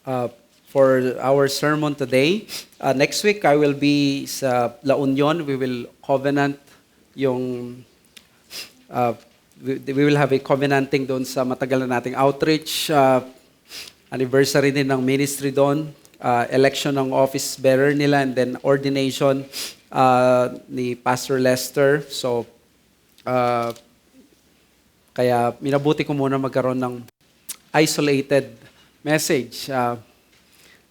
uh, for our sermon today. Next week, I will be sa La Union. We will covenant yung... we will have a covenanting doon sa matagal na nating outreach. Anniversary din ng ministry doon. Election ng office bearer nila and then ordination ni Pastor Lester. So, kaya minabuti ko muna magkaroon ng isolated message.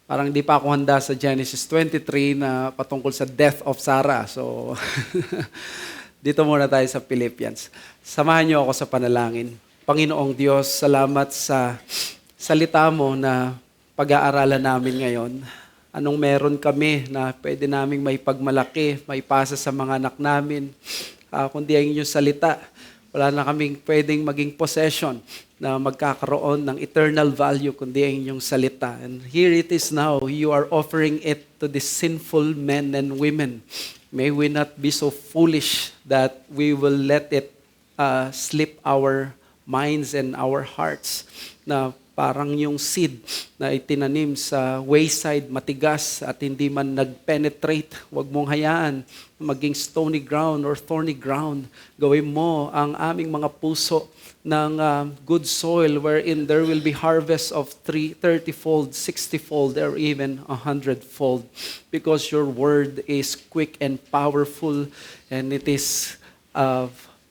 Parang hindi pa ako handa sa Genesis 23 na patungkol sa death of Sarah. So, dito muna tayo sa Philippians. Samahan niyo ako sa panalangin. Panginoong Diyos, salamat sa salita mo na pag-aaralan namin ngayon. Anong meron kami na pwede naming may pagmalaki, may pasa sa mga anak namin, kundi ang inyong salita. Wala na kaming pwedeng maging possession na magkakaroon ng eternal value kundi ang inyong salita. And here it is now, you are offering it to the sinful men and women. May we not be so foolish that we will let it slip our minds and our hearts na parang yung seed na itinanim sa wayside, matigas at hindi man nag-penetrate. Huwag mong hayaan maging stony ground or thorny ground. Gawin mo ang aming mga puso ng good soil wherein there will be harvest of 30-fold, 60-fold, or even 100-fold. Because your word is quick and powerful, and it is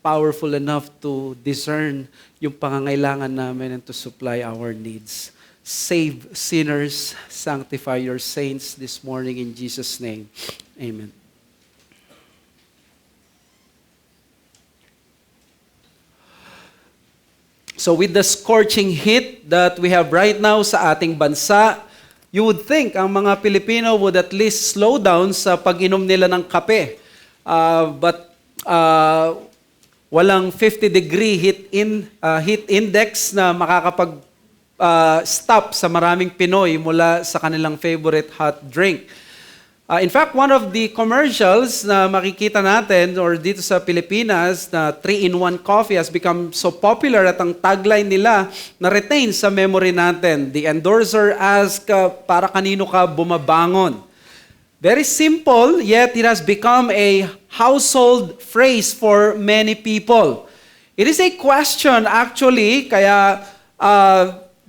powerful enough to discern yung pangangailangan namin and to supply our needs. Save sinners, sanctify your saints this morning in Jesus' name. Amen. So with the scorching heat that we have right now sa ating bansa, you would think ang mga Pilipino would at least slow down sa pag-inom nila ng kape. But walang 50-degree heat index na makakapag-stop sa maraming Pinoy mula sa kanilang favorite hot drink. In fact, one of the commercials na makikita natin or dito sa Pilipinas na 3-in-1 coffee has become so popular at ang tagline nila na retain sa memory natin. The endorser asks, para kanino ka bumabangon? Very simple, yet it has become a household phrase for many people. It is a question actually, kaya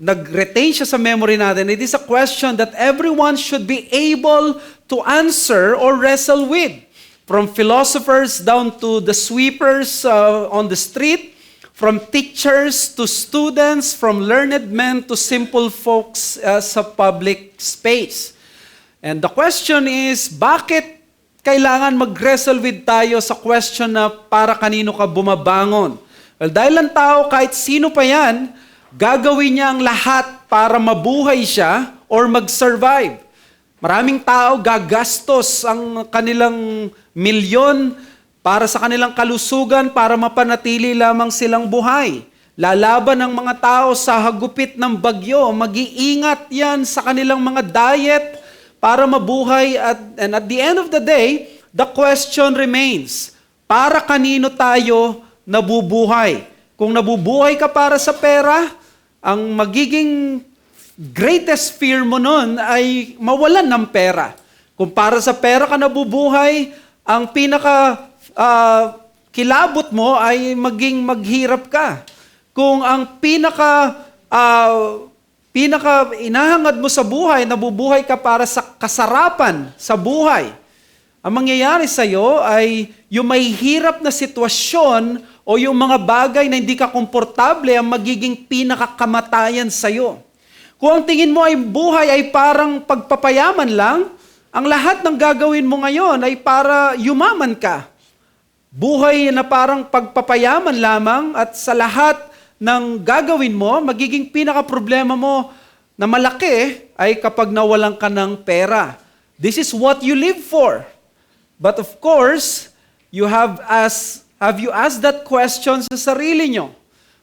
nag-retain siya sa memory natin. It is a question that everyone should be able to answer or wrestle with. From philosophers down to the sweepers on the street, from teachers to students, from learned men to simple folks sa public space. And the question is, bakit kailangan mag-wrestle with tayo sa question na para kanino ka bumabangon? Well, dahil ang tao, kahit sino pa yan, gagawin niya ang lahat para mabuhay siya or mag-survive. Maraming tao gagastos ang kanilang milyon para sa kanilang kalusugan para mapanatili lamang silang buhay. Lalaban ang mga tao sa hagupit ng bagyo. Mag-iingat yan sa kanilang mga diet para mabuhay. And at the end of the day, the question remains, para kanino tayo nabubuhay? Kung nabubuhay ka para sa pera, ang magiging greatest fear mo nun ay mawalan ng pera. Kung para sa pera ka nabubuhay, ang pinaka kilabot mo ay maging maghirap ka. Kung ang pinaka inahangad mo sa buhay, nabubuhay ka para sa kasarapan sa buhay, ang mangyayari sa iyo ay yung may hirap na sitwasyon o yung mga bagay na hindi ka komportable ang magiging pinakakamatayan sa iyo. Kung ang tingin mo ay buhay ay parang pagpapayaman lang, ang lahat ng gagawin mo ngayon ay para yumaman ka. Buhay na parang pagpapayaman lamang at sa lahat ng gagawin mo, magiging pinaka-problema mo na malaki ay kapag nawalan ka ng pera. This is what you live for. But of course, have you asked that question sa sarili nyo?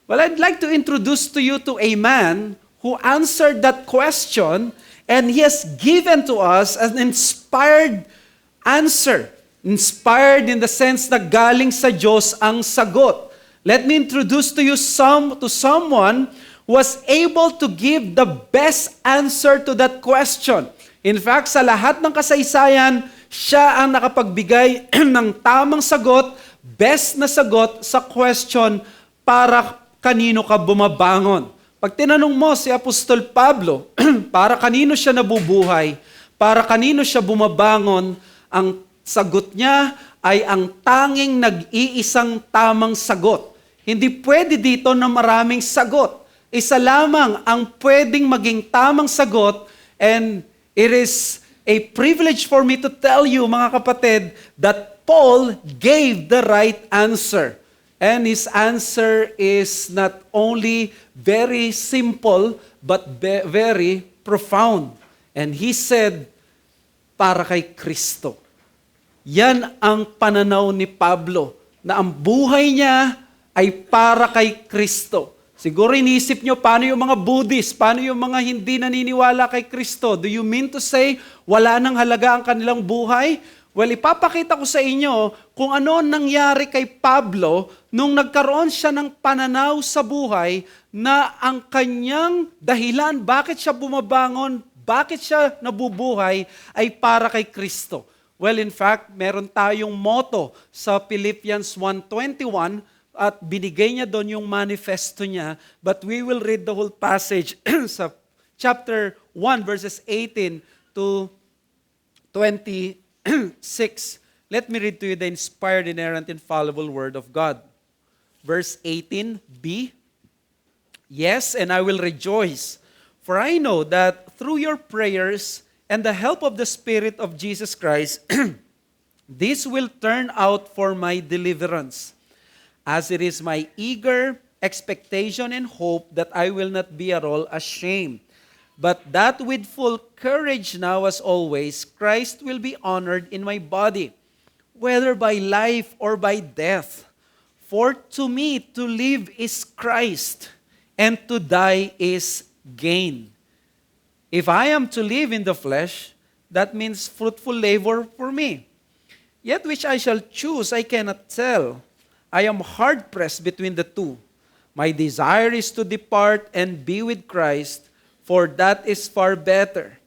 Well, I'd like to introduce to you to a man who answered that question, and he has given to us an inspired answer. Inspired in the sense na galing sa Diyos ang sagot. Let me introduce to you someone was able to give the best answer to that question. In fact, sa lahat ng kasaysayan, siya ang nakapagbigay ng tamang sagot, best na sagot sa question para kanino ka bumabangon. Pag tinanong mo si Apostol Pablo, para kanino siya nabubuhay, para kanino siya bumabangon, ang sagot niya ay ang tanging nag-iisang tamang sagot. Hindi pwede dito na maraming sagot. Isa lamang ang pwedeng maging tamang sagot, and it is a privilege for me to tell you, mga kapatid, that Paul gave the right answer. And his answer is not only very simple, but very profound. And he said, para kay Kristo. Yan ang pananaw ni Pablo, na ang buhay niya ay para kay Kristo. Siguro iniisip nyo, paano yung mga Buddhist, paano yung mga hindi naniniwala kay Kristo? Do you mean to say, wala nang halaga ang kanilang buhay? Well, ipapakita ko sa inyo kung ano nangyari kay Pablo nung nagkaroon siya ng pananaw sa buhay na ang kanyang dahilan, bakit siya bumabangon, bakit siya nabubuhay, ay para kay Kristo. Well, in fact, meron tayong motto sa Philippians 1:21 at binigay niya doon yung manifesto niya. But we will read the whole passage sa chapter 1, verses 18 to 26. Let me read to you the inspired, inerrant, infallible Word of God. Verse 18b, yes, and I will rejoice, for I know that through your prayers and the help of the Spirit of Jesus Christ, this will turn out for my deliverance, as it is my eager expectation and hope that I will not be at all ashamed, but that with full courage now as always, Christ will be honored in my body, whether by life or by death. For to me to live is Christ, and to die is gain. If I am to live in the flesh, that means fruitful labor for me. Yet which I shall choose, I cannot tell. I am hard-pressed between the two. My desire is to depart and be with Christ, for that is far better.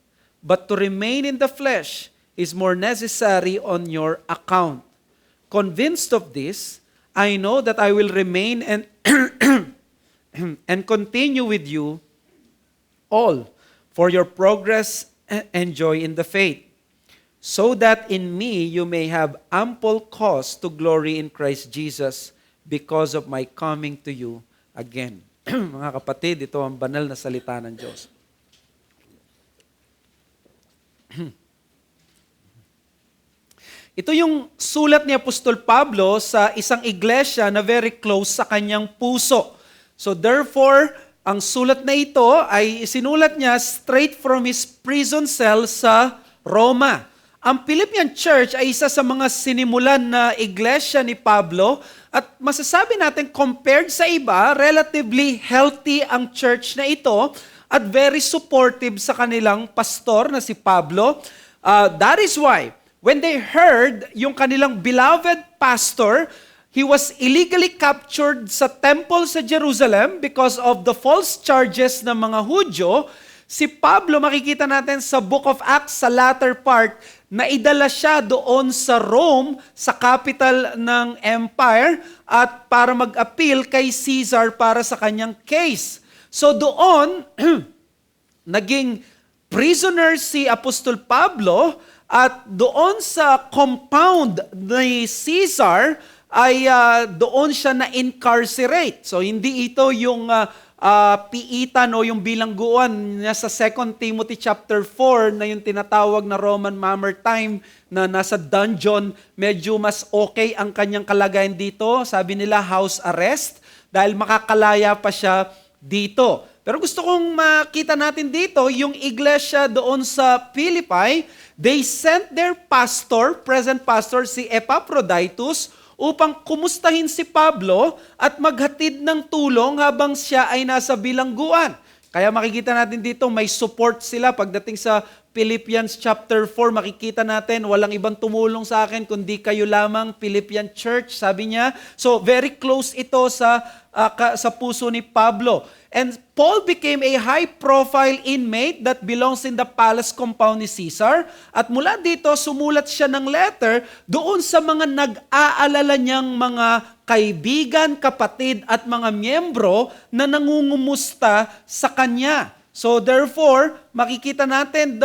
But to remain in the flesh is more necessary on your account. Convinced of this, I know that I will remain and and continue with you all for your progress and joy in the faith, so that in me you may have ample cause to glory in Christ Jesus because of my coming to you again. Mga kapatid, ito ang banal na salita ng Diyos. Ito yung sulat ni Apostol Pablo sa isang iglesia na very close sa kanyang puso. So therefore, ang sulat na ito ay sinulat niya straight from his prison cell sa Roma. Ang Philippian Church ay isa sa mga sinimulan na iglesia ni Pablo at masasabi natin compared sa iba, relatively healthy ang church na ito at very supportive sa kanilang pastor na si Pablo. That is why, when they heard yung kanilang beloved pastor, he was illegally captured sa temple sa Jerusalem because of the false charges ng mga Hudyo, si Pablo, makikita natin sa Book of Acts, sa latter part, na idala siya doon sa Rome, sa capital ng empire, at para mag-appeal kay Caesar para sa kanyang case. So doon, naging prisoner si Apostol Pablo, at doon sa compound ni Caesar, ay doon siya na-incarcerate. So hindi ito yung piitan o yung bilangguan niya sa 2 Timothy chapter 4 na yung tinatawag na Roman Mamertine na nasa dungeon. Medyo mas okay ang kanyang kalagayan dito. Sabi nila house arrest dahil makakalaya pa siya dito. Pero gusto kong makita natin dito, yung iglesia doon sa Philippi, they sent their pastor, present pastor, si Epaphroditus, upang kumustahin si Pablo at maghatid ng tulong habang siya ay nasa bilangguan. Kaya makikita natin dito, may support sila pagdating sa Philippians chapter 4, makikita natin, walang ibang tumulong sa akin kundi kayo lamang, Philippian Church, sabi niya. So very close ito sa puso ni Pablo. And Paul became a high-profile inmate that belongs in the palace compound ni Caesar. At mula dito, sumulat siya ng letter doon sa mga nag-aalala niyang mga kaibigan, kapatid at mga miyembro na nangungumusta sa kanya. So therefore, makikita natin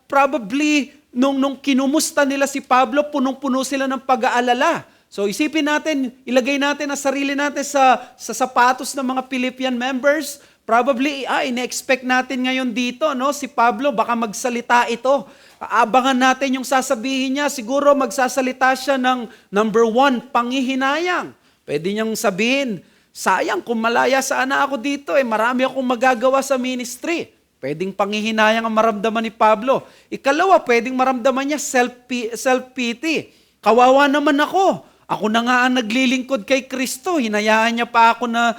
probably nung kinumusta nila si Pablo, punong-puno sila ng pag-aalala. So isipin natin, ilagay natin ang sarili natin sa sapatos ng mga Philippian members. Probably, ine-expect natin ngayon dito, no? Si Pablo, baka magsalita ito. Abangan natin yung sasabihin niya. Siguro magsasalita siya ng number 1, panghihinayang. Pwede niyang sabihin, sayang kung malaya sana ako dito, marami akong magagawa sa ministry. Pwedeng panghihinayang ang maramdaman ni Pablo. Ikalawa, pwedeng maramdaman niya self-pity. Kawawa naman ako. Ako na nga ang naglilingkod kay Kristo. Hinayaan niya pa ako na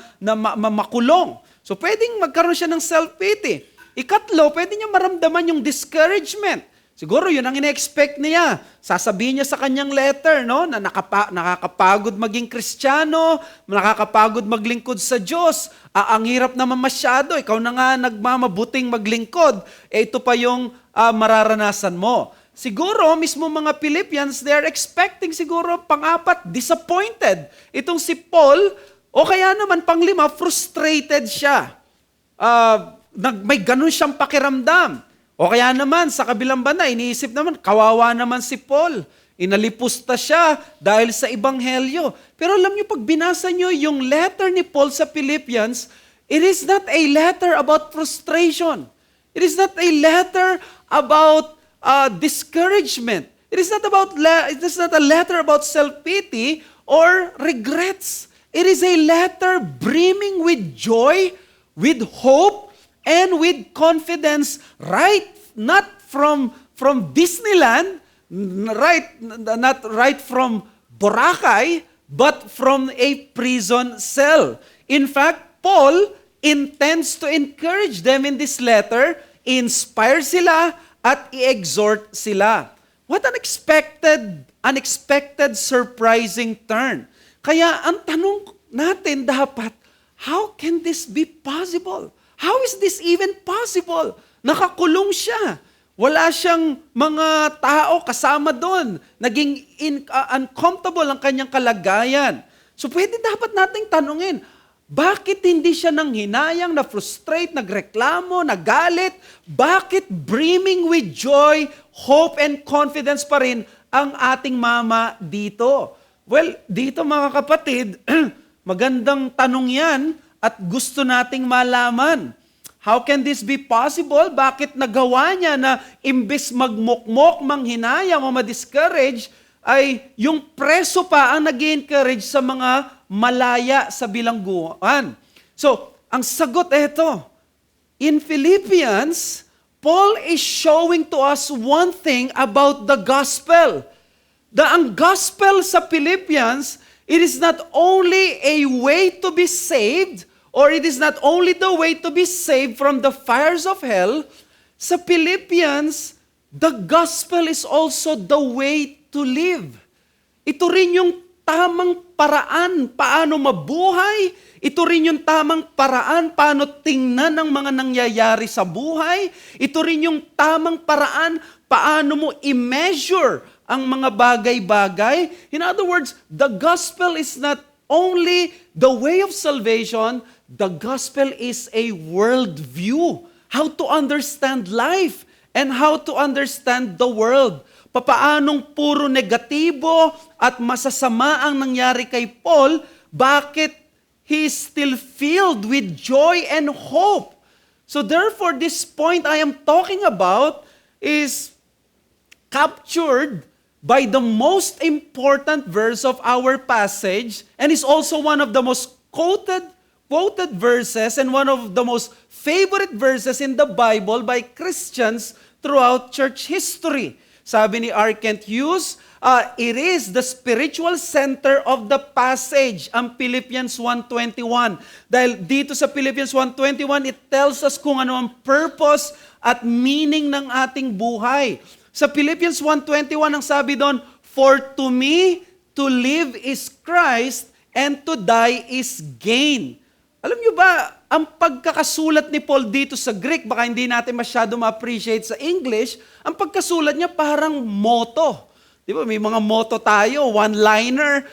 makulong. So pwedeng magkaroon siya ng self-pity. Ikatlo, pwede niya maramdaman yung discouragement. Siguro yun ang ine-expect niya. Sasabihin niya sa kanyang letter, no, na nakakapagod maging Kristiyano, nakakapagod maglingkod sa Diyos. Ang hirap naman masyado, ikaw na nga nagmamabuting maglingkod. Ito pa yung mararanasan mo. Siguro, mismo mga Philippians, they're expecting siguro pang-apat, disappointed. Itong si Paul, o kaya naman pang-lima, frustrated siya. May ganun siyang pakiramdam. O kaya naman, sa kabilang banda, iniisip naman, kawawa naman si Paul. Inalipusta siya dahil sa Ebanghelyo. Pero alam niyo, pag binasa niyo yung letter ni Paul sa Philippians, it is not a letter about frustration. It is not a letter about discouragement. It is not a letter about self-pity or regrets. It is a letter brimming with joy, with hope, and with confidence, not from Disneyland, not right from Boracay, but from a prison cell. In fact, Paul intends to encourage them in this letter, inspire sila, at i-exhort sila. What an unexpected, surprising turn. Kaya ang tanong natin dapat, how can this be possible? How is this even possible? Nakakulong siya. Wala siyang mga tao kasama doon. Naging uncomfortable ang kanyang kalagayan. So pwede dapat nating tanungin, bakit hindi siya nanghinayang, na-frustrate, nagreklamo, nagalit? Bakit brimming with joy, hope, and confidence pa rin ang ating mama dito? Well, dito mga kapatid, magandang tanong yan at gusto nating malaman. How can this be possible? Bakit nagawa niya na imbes magmukmok, manghinayang o ma-discourage, ay yung preso pa ang nag-encourage sa mga malaya sa bilangguan? So, ang sagot ito. In Philippians, Paul is showing to us one thing about the gospel. Ang gospel sa Philippians, it is not only a way to be saved, or it is not only the way to be saved from the fires of hell. Sa Philippians, the gospel is also the way to live. Ito rin yung tamang paraan paano mabuhay. Ito rin yung tamang paraan paano tingnan ang mga nangyayari sa buhay. Ito rin yung tamang paraan paano mo i-measure ang mga bagay-bagay. In other words, the gospel is not only the way of salvation, the gospel is a worldview. How to understand life and how to understand the world. Papaanong puro negatibo at masasama ang nangyari kay Paul, bakit he is still filled with joy and hope? So therefore, this point I am talking about is captured by the most important verse of our passage and is also one of the most quoted verses and one of the most favorite verses in the Bible by Christians throughout church history. Sabi ni R. Kent Hughes, it is the spiritual center of the passage, ang Philippians 1:21. Dahil dito sa Philippians 1:21, it tells us kung ano ang purpose at meaning ng ating buhay. Sa Philippians 1:21, ang sabi doon, for to me, to live is Christ, and to die is gain. Alam niyo ba, ang pagkakasulat ni Paul dito sa Greek, baka hindi natin masyado ma-appreciate sa English, ang pagkasulat niya parang motto. Di ba? May mga motto tayo, one-liner,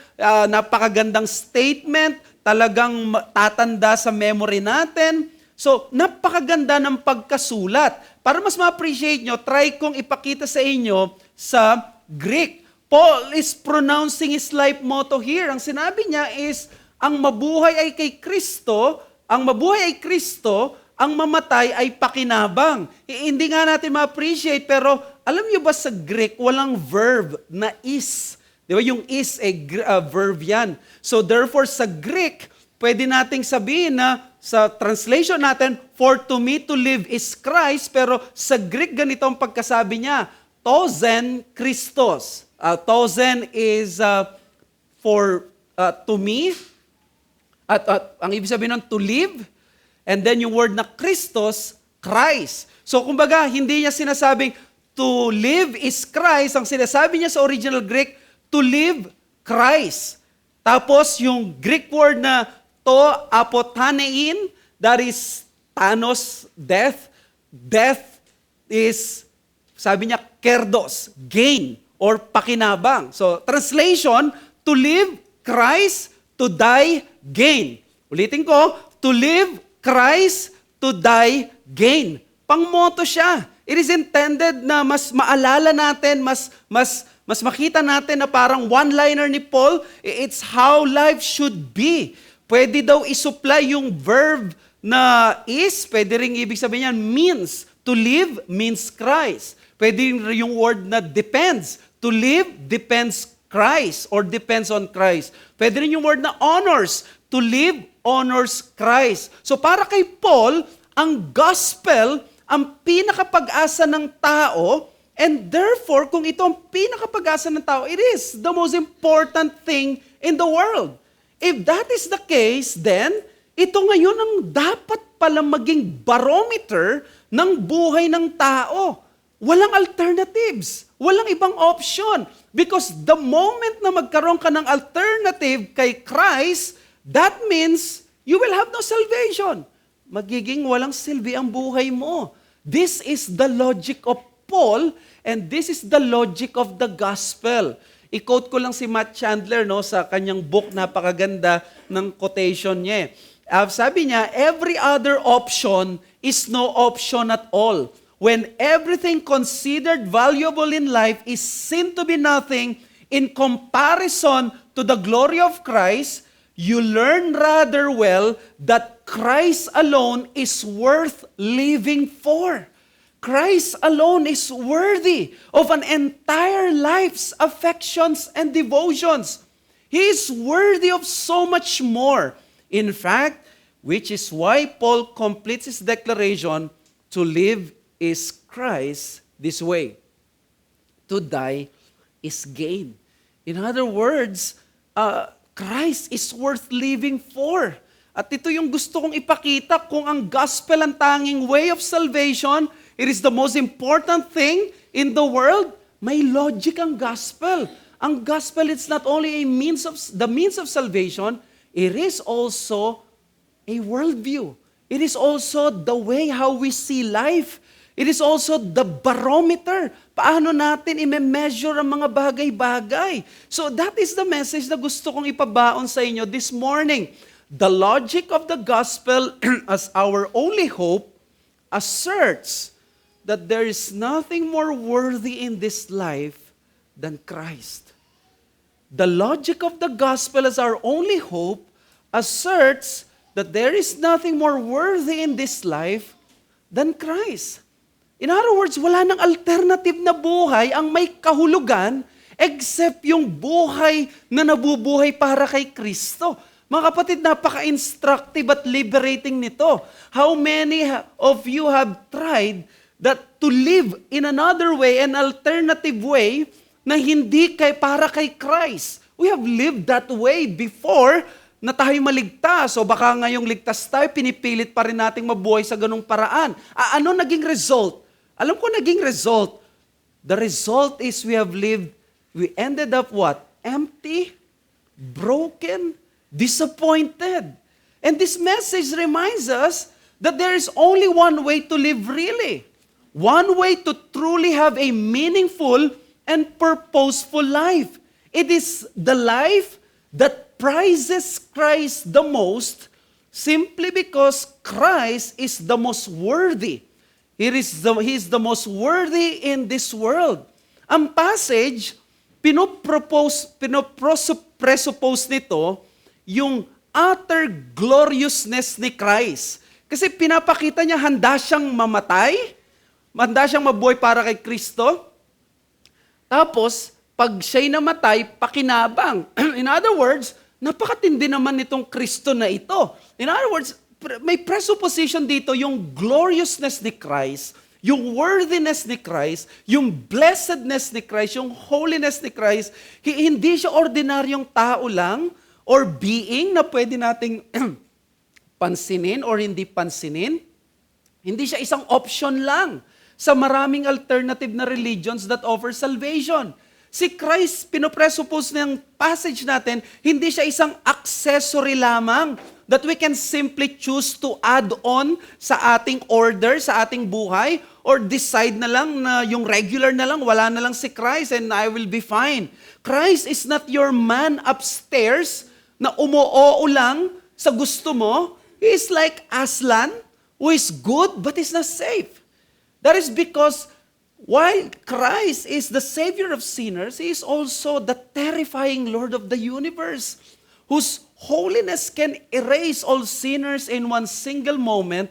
napakagandang statement, talagang tatanda sa memory natin. So, napakaganda ng pagkasulat. Para mas ma-appreciate nyo, try kong ipakita sa inyo sa Greek. Paul is pronouncing his life motto here. Ang sinabi niya is, ang mabuhay ay kay Kristo, ang mabuhay ay Kristo, ang mamatay ay pakinabang. Hindi nga natin ma-appreciate, pero alam niyo ba sa Greek, walang verb na is. Di ba? Yung is, verb yan. So therefore, sa Greek, pwede nating sabihin na sa translation natin, for to me to live is Christ, pero sa Greek, ganito ang pagkasabi niya, tozen Christos. Tozen is for to me, at ang ibig sabihin ng to live, and then yung word na Christos, Christ. So kumbaga, hindi niya sinasabing to live is Christ. Ang sinasabi niya sa original Greek, to live Christ. Tapos yung Greek word na to apotanein, that is Thanos, death. Death is, sabi niya, kerdos, gain, or pakinabang. So translation, to live Christ, to die, gain. Ulitin ko, to live Christ, to die, gain. Pangmoto siya. It is intended na mas maalala natin, mas makita natin na parang one-liner ni Paul, it's how life should be. Pwede daw isupply yung verb na is, pwede rin ibig sabihin yan, means. To live means Christ. Pwede rin yung word na depends. To live depends Christ or depends on Christ. Pwede rin yung word na honors. To live honors Christ. So para kay Paul, ang gospel, ang pinakapag-asa ng tao, and therefore, kung ito ang pinakapag-asa ng tao, it is the most important thing in the world. If that is the case, then, ito ngayon ang dapat pala maging barometer ng buhay ng tao. Walang alternatives. Walang ibang option. Because the moment na magkaroon ka ng alternative kay Christ, that means you will have no salvation. Magiging walang silbi ang buhay mo. This is the logic of Paul, and this is the logic of the gospel. I-quote ko lang si Matt Chandler sa kanyang book, napakaganda ng quotation niya. Sabi niya, every other option is no option at all. When everything considered valuable in life is seen to be nothing in comparison to the glory of Christ, you learn rather well that Christ alone is worth living for. Christ alone is worthy of an entire life's affections and devotions. He is worthy of so much more. In fact, which is why Paul completes his declaration, to live is Christ this way. To die is gain. In other words, Christ is worth living for. At ito yung gusto kong ipakita, kung ang gospel ang tanging way of salvation, it is the most important thing in the world, may logic ang gospel. Ang gospel, it's not only the means of salvation, it is also a worldview. It is also the way how we see life. It is also the barometer. Paano natin i-measure ang mga bagay-bagay. So that is the message na gusto kong ipabaon sa inyo this morning. The logic of the gospel as our only hope asserts that there is nothing more worthy in this life than Christ. The logic of the gospel as our only hope asserts that there is nothing more worthy in this life than Christ. In other words, wala nang alternative na buhay ang may kahulugan except yung buhay na nabubuhay para kay Kristo. Mga kapatid, napaka-instructive at liberating nito. How many of you have tried that to live in another way, an alternative way, na hindi para kay Christ. We have lived that way before na tayo maligtas. O baka ngayong ligtas tayo, pinipilit pa rin nating mabuhay sa ganung paraan. Ano naging result? Alam ko naging result. The result is we ended up what? Empty, broken, disappointed. And this message reminds us that there is only one way to live really. One way to truly have a meaningful and purposeful life. It is the life that prizes Christ the most simply because Christ is the most worthy. He is the most worthy in this world. Ang passage, presuppose nito yung utter gloriousness ni Christ. Kasi pinapakita niya handa siyang mamatay, handa siyang mabuhay para kay Kristo. Tapos, pag siya'y namatay, pakinabang. In other words, napakatindi naman nitong Kristo na ito. In other words, may presupposition dito yung gloriousness ni Christ, yung worthiness ni Christ, yung blessedness ni Christ, yung holiness ni Christ. Hindi siya ordinaryong tao lang or being na pwede nating pansinin or hindi pansinin. Hindi siya isang option lang sa maraming alternative na religions that offer salvation. Si Christ, pinopresuppose ng passage natin, hindi siya isang accessory lamang that we can simply choose to add on sa ating order, sa ating buhay, or decide na lang na yung regular na lang, wala na lang si Christ and I will be fine. Christ is not your man upstairs na umuoo lang sa gusto mo. He is like Aslan, who is good but is not safe. That is because while Christ is the Savior of sinners, He is also the terrifying Lord of the universe, whose holiness can erase all sinners in one single moment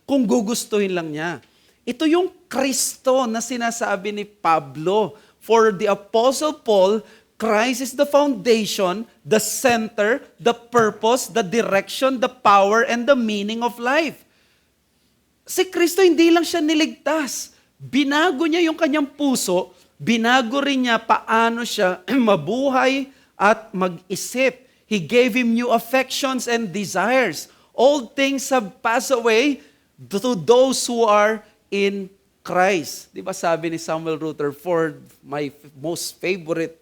kung gugustuhin lang niya. Ito yung Kristo na sinasabi ni Pablo. For the Apostle Paul, Christ is the foundation, the center, the purpose, the direction, the power, and the meaning of life. Si Kristo hindi lang siya niligtas. Binago niya yung kanyang puso, binago rin niya paano siya mabuhay at mag-isip. He gave him new affections and desires. Old things have passed away to those who are in Christ. Di ba sabi ni Samuel Rutherford, my most favorite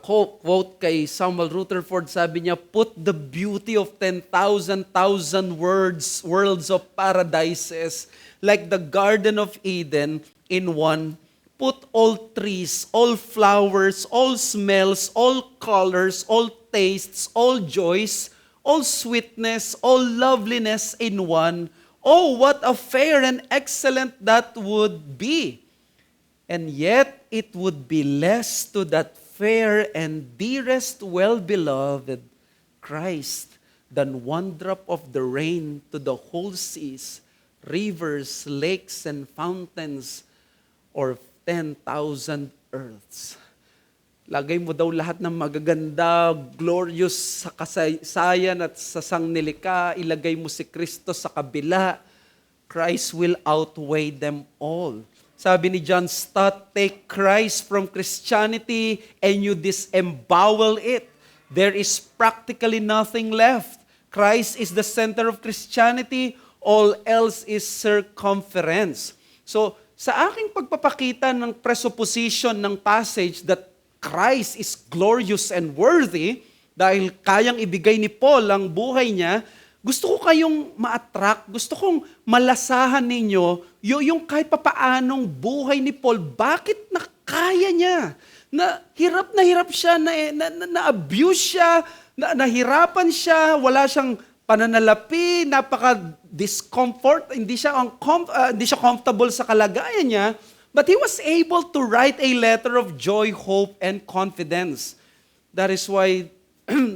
quote kay Samuel Rutherford, sabi niya, put the beauty of 10,000 worlds of paradises like the Garden of Eden in one. Put all trees, all flowers, all smells, all colors, all tastes, all joys, all sweetness, all loveliness in one. Oh, what a fair and excellent that would be. And yet, it would be less to that fair and dearest, well-beloved Christ than one drop of the rain to the whole seas, rivers, lakes, and fountains, or 10,000 earths. Lagay mo daw lahat ng magaganda, glorious sa kasaysayan at sa sangnilika, ilagay mo si Kristo sa kabila, Christ will outweigh them all. Sabi ni John Stott, take Christ from Christianity and you disembowel it. There is practically nothing left. Christ is the center of Christianity, all else is circumference. So, sa aking pagpapakita ng presupposition ng passage that Christ is glorious and worthy, dahil kayang ibigay ni Paul ang buhay niya, gusto ko kayong ma-attract, gusto kong malasahan ninyo yung kahit papaanong buhay ni Paul, bakit nakaya niya? Na hirap siya, na-abuse siya, nahirapan siya, wala siyang pananalapi, napaka-discomfort, hindi siya comfortable sa kalagayan niya, but he was able to write a letter of joy, hope, and confidence. That is why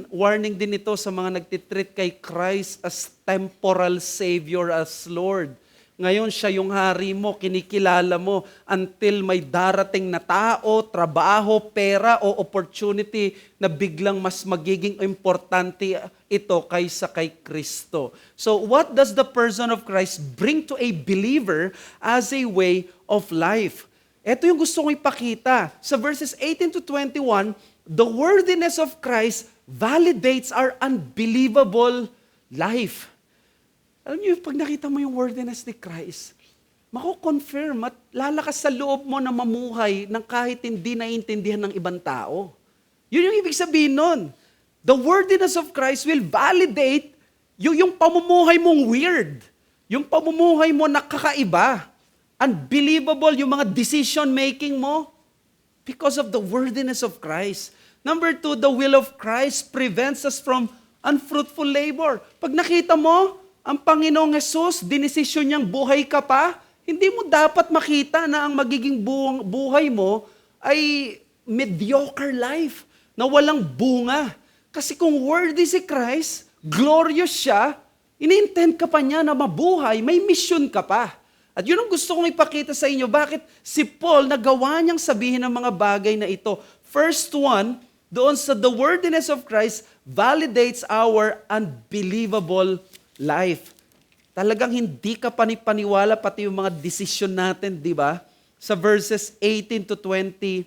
warning din ito sa mga nagtitreat kay Christ as temporal Savior, as Lord. Ngayon siya yung hari mo, kinikilala mo until may darating na tao, trabaho, pera o opportunity na biglang mas magiging importante ito kaysa kay Kristo. So what does the person of Christ bring to a believer as a way of life? Ito yung gusto kong ipakita. Sa verses 18 to 21, the worthiness of Christ validates our unbelievable life. Alam niyo, pag nakita mo yung worthiness ni Christ, mako-confirm at lalakas sa loob mo na mamuhay ng kahit hindi naiintindihan ng ibang tao. Yun yung ibig sabihin nun. The worthiness of Christ will validate yung pamumuhay mong weird. Yung pamumuhay mo na kakaiba. Unbelievable yung mga decision-making mo because of the worthiness of Christ. Number 2, the will of Christ prevents us from unfruitful labor. Pag nakita mo, ang Panginoong Hesus, dinesisyon niyang buhay ka pa, hindi mo dapat makita na ang magiging buhay mo ay mediocre life, na walang bunga. Kasi kung worthy si Christ, glorious siya, ini-intend ka pa niya na mabuhay, may mission ka pa. At yun ang gusto kong ipakita sa inyo, bakit si Paul nagawa niyang sabihin ng mga bagay na ito. First one, doon sa the worthiness of Christ validates our unbelievable life. Talagang hindi ka panipaniwala pati yung mga decision natin, di ba? Sa verses 18 to 20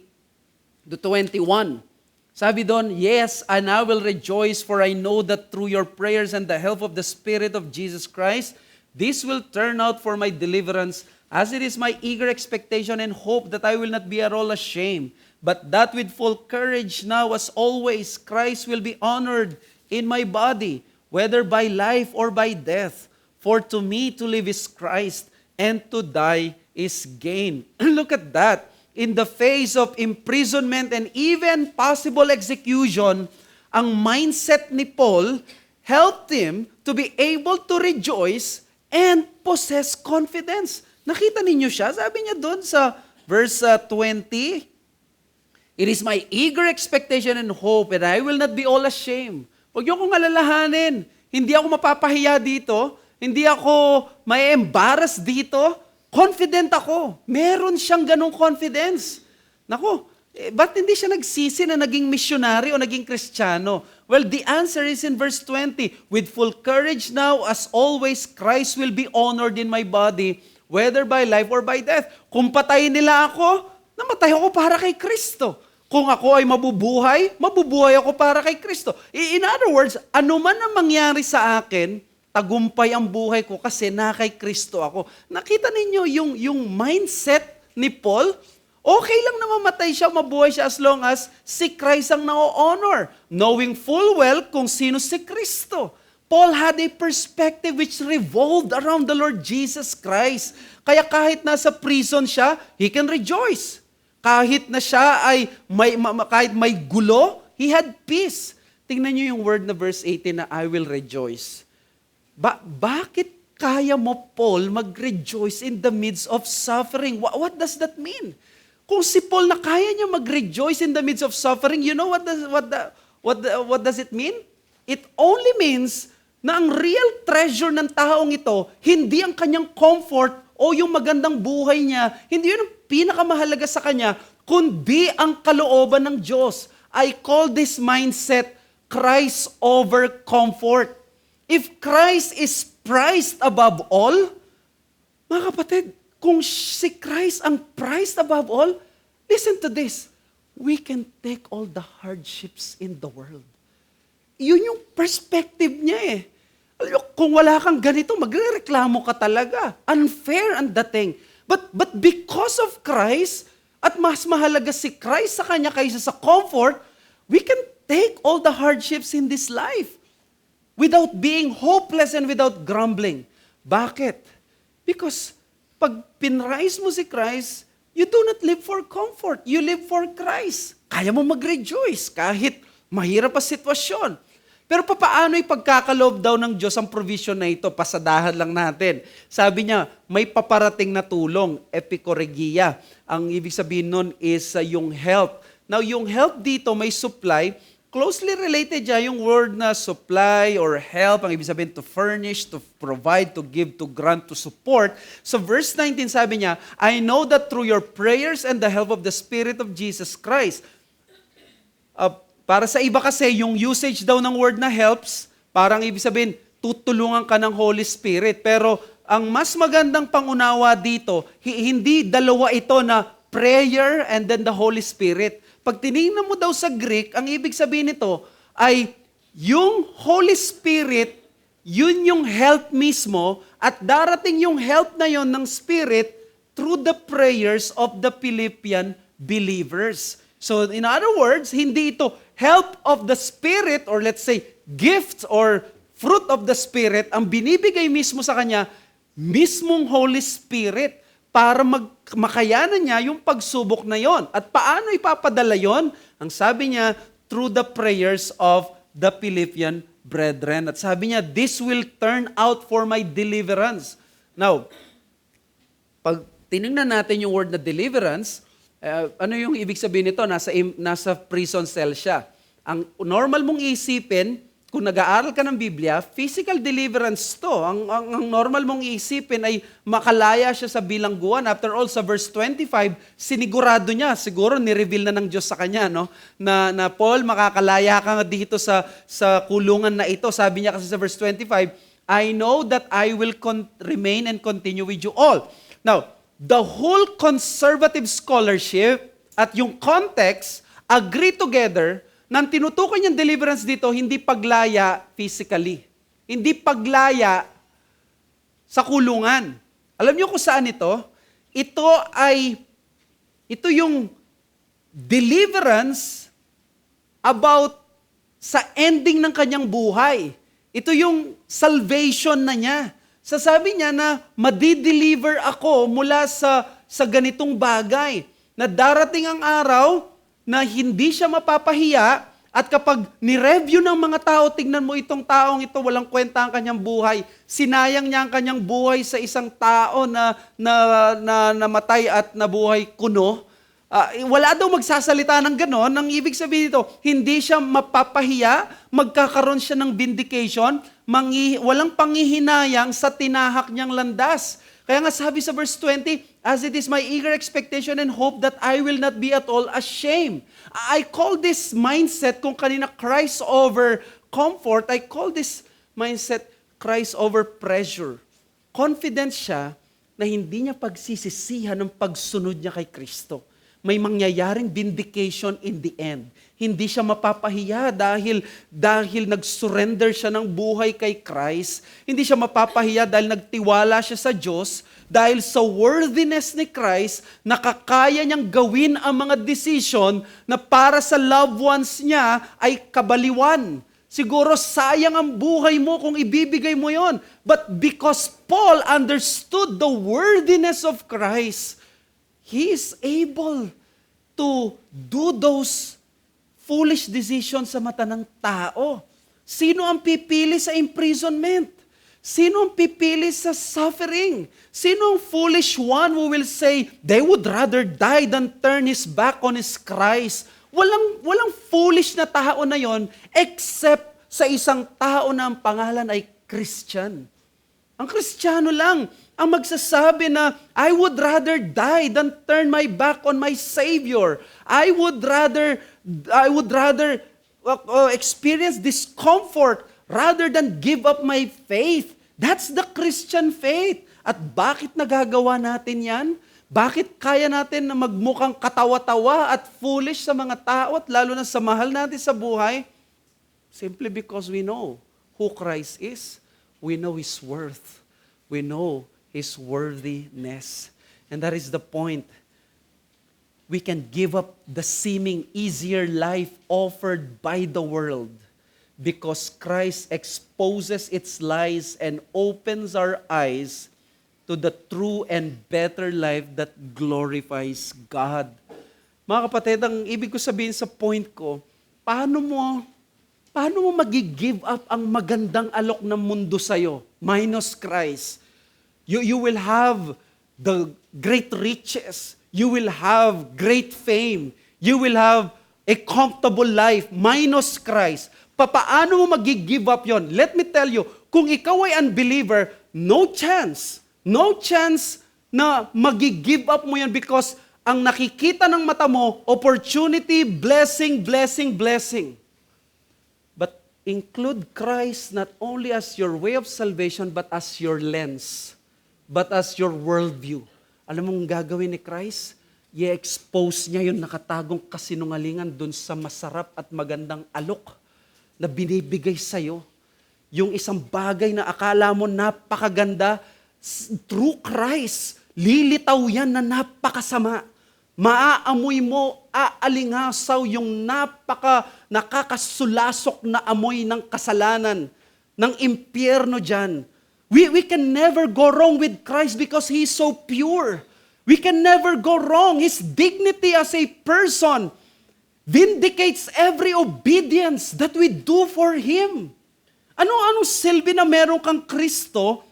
to 21. Sabi doon, yes, and I will rejoice, for I know that through your prayers and the help of the Spirit of Jesus Christ, this will turn out for my deliverance, as it is my eager expectation and hope that I will not be at all ashamed, but that with full courage now as always, Christ will be honored in my body, whether by life or by death. For to me to live is Christ, and to die is gain. Look at that. In the face of imprisonment and even possible execution, ang mindset ni Paul helped him to be able to rejoice and possess confidence. Nakita ninyo siya? Sabi niya doon sa verse 20, it is my eager expectation and hope that I will not be all ashamed. Huwag niyo akong alalahanin. Hindi ako mapapahiya dito. Hindi ako may-embarrass dito. Confident ako. Meron siyang ganong confidence. Naku, ba't hindi siya nagsisi na naging missionary o naging Kristiyano? Well, the answer is in verse 20. With full courage now, as always, Christ will be honored in my body, whether by life or by death. Kung patayin nila ako, namatay ako para kay Kristo. Kung ako ay mabubuhay ako para kay Kristo. In other words, ano man ang mangyari sa akin, tagumpay ang buhay ko kasi na kay Kristo ako. Nakita ninyo yung mindset ni Paul? Okay lang na mamatay siya, mabuhay siya as long as si Christ ang na-honor. Knowing full well kung sino si Kristo. Paul had a perspective which revolved around the Lord Jesus Christ. Kaya kahit nasa prison siya, he can rejoice. Kahit na siya ay kahit may gulo, he had peace. Tingnan niyo yung word na verse 18 na I will rejoice. Bakit kaya mo, Paul, mag-rejoice in the midst of suffering? What does that mean? Kung si Paul na kaya niya mag-rejoice in the midst of suffering, you know what does it mean? It only means na ang real treasure ng taong ito, hindi ang kanyang comfort o yung magandang buhay niya, hindi yun ang pinakamahalaga sa kanya, kundi ang kalooban ng Diyos. I call this mindset Christ over comfort. If Christ is prized above all, mga kapatid, kung si Christ ang prized above all, listen to this, we can take all the hardships in the world. Yun yung perspective niya eh. Alam mo, kung wala kang ganito, magrereklamo ka talaga. Unfair ang dating. But because of Christ, at mas mahalaga si Christ sa kanya kaysa sa comfort, we can take all the hardships in this life without being hopeless and without grumbling. Bakit? Because pag pinrise mo si Christ, you do not live for comfort. You live for Christ. Kaya mo mag-rejoice kahit mahirap ang sitwasyon. Pero paano ipagkakaloob daw ng Diyos ang provision na ito? Pasadahan lang natin. Sabi niya, may paparating na tulong, epikoregia. Ang ibig sabihin nun is yung help. Now, yung help dito may supply closely related dyan yung word na supply or help. Ang ibig sabihin to furnish, to provide, to give, to grant, to support. So verse 19 sabi niya, I know that through your prayers and the help of the Spirit of Jesus Christ. Para sa iba kasi, yung usage daw ng word na helps, parang ibig sabihin, tutulungan ka ng Holy Spirit. Pero ang mas magandang pangunawa dito, hindi dalawa ito na prayer and then the Holy Spirit. Pag tinignan mo daw sa Greek, ang ibig sabihin nito ay yung Holy Spirit, yun yung help mismo at darating yung help na yon ng Spirit through the prayers of the Philippian believers. So in other words, hindi ito help of the Spirit or let's say gift or fruit of the Spirit ang binibigay mismo sa kanya, mismong Holy Spirit para makayanan niya yung pagsubok na yon. At paano ipapadala yon? Ang sabi niya, through the prayers of the Philippian brethren. At sabi niya, this will turn out for my deliverance. Now, pag tinignan natin yung word na deliverance, ano yung ibig sabihin nito? Nasa prison cell siya. Ang normal mong isipin, kung nag-aaral ka ng Biblia, physical deliverance to. Ang normal mong iisipin ay makalaya siya sa bilangguan. After all, sa verse 25, sinigurado niya, siguro ni-reveal na ng Diyos sa kanya, no? na Paul, makakalaya ka dito sa kulungan na ito. Sabi niya kasi sa verse 25, I know that I will remain and continue with you all. Now, the whole conservative scholarship at yung context agree together nang tinutukoy niyang deliverance dito, hindi paglaya physically. Hindi paglaya sa kulungan. Alam niyo kung saan ito? Ito yung deliverance about sa ending ng kanyang buhay. Ito yung salvation na niya. Sasabi niya na madideliver ako mula sa ganitong bagay. Na darating ang araw na hindi siya mapapahiya at kapag ni-review ng mga tao, tignan mo itong taong ito, walang kwenta ang kanyang buhay. Sinayang niya ang kanyang buhay sa isang tao na namatay at nabuhay kuno. Wala daw magsasalita ng ganon. Ang ibig sabihin dito, hindi siya mapapahiya, magkakaroon siya ng vindication, walang panghihinayang sa tinahak niyang landas. Kaya nga sabi sa verse 20, as it is my eager expectation and hope that I will not be at all ashamed. I call this mindset, kung kanina Christ over comfort, I call this mindset Christ over pressure. Confident siya na hindi niya pagsisisihan ng pagsunod niya kay Kristo. May mangyayaring vindication in the end. Hindi siya mapapahiya dahil nag-surrender siya ng buhay kay Christ. Hindi siya mapapahiya dahil nagtiwala siya sa Diyos. Dahil sa worthiness ni Christ, nakakaya niyang gawin ang mga decision na para sa loved ones niya ay kabaliwan. Siguro sayang ang buhay mo kung ibibigay mo yon. But because Paul understood the worthiness of Christ, he is able to do those foolish decisions sa mata ng tao. Sino ang pipili sa imprisonment? Sino ang pipili sa suffering? Sino ang foolish one who will say, they would rather die than turn his back on his Christ? Walang foolish na tao na yon except sa isang tao na ang pangalan ay Christian. Ang Kristiyano lang ang magsasabi na, I would rather die than turn my back on my Savior. I would rather experience discomfort rather than give up my faith. That's the Christian faith. At bakit nagagawa natin yan? Bakit kaya natin na magmukhang katawa-tawa at foolish sa mga tao at lalo na sa mahal natin sa buhay? Simply because we know who Christ is. We know His worth. We know His worthiness. And that is the point. We can give up the seeming easier life offered by the world because Christ exposes its lies and opens our eyes to the true and better life that glorifies God. Mga kapatid, ang ibig ko sabihin sa point ko, paano mo magi-give up ang magandang alok ng mundo sa'yo minus Christ? You will have the great riches. You will have great fame. You will have a comfortable life minus Christ, papaano mo mag-give up yon? Let me tell you, kung ikaw ay unbeliever, no chance na mag-give up mo yan because ang nakikita ng mata mo, opportunity, blessing, blessing, blessing. But include Christ not only as your way of salvation, but as your lens, but as your worldview. Alam mong gagawin ni Christ? I-expose niya yung nakatagong kasinungalingan dun sa masarap at magandang alok na binibigay sa'yo. Yung isang bagay na akala mo napakaganda, through Christ, lilitaw yan na napakasama. Maaamoy mo, aalingasaw yung nakakasulasok na amoy ng kasalanan, ng impyerno dyan. We can never go wrong with Christ because He is so pure. We can never go wrong. His dignity as a person vindicates every obedience that we do for Him. Ano-anong silbi na meron kang Kristo?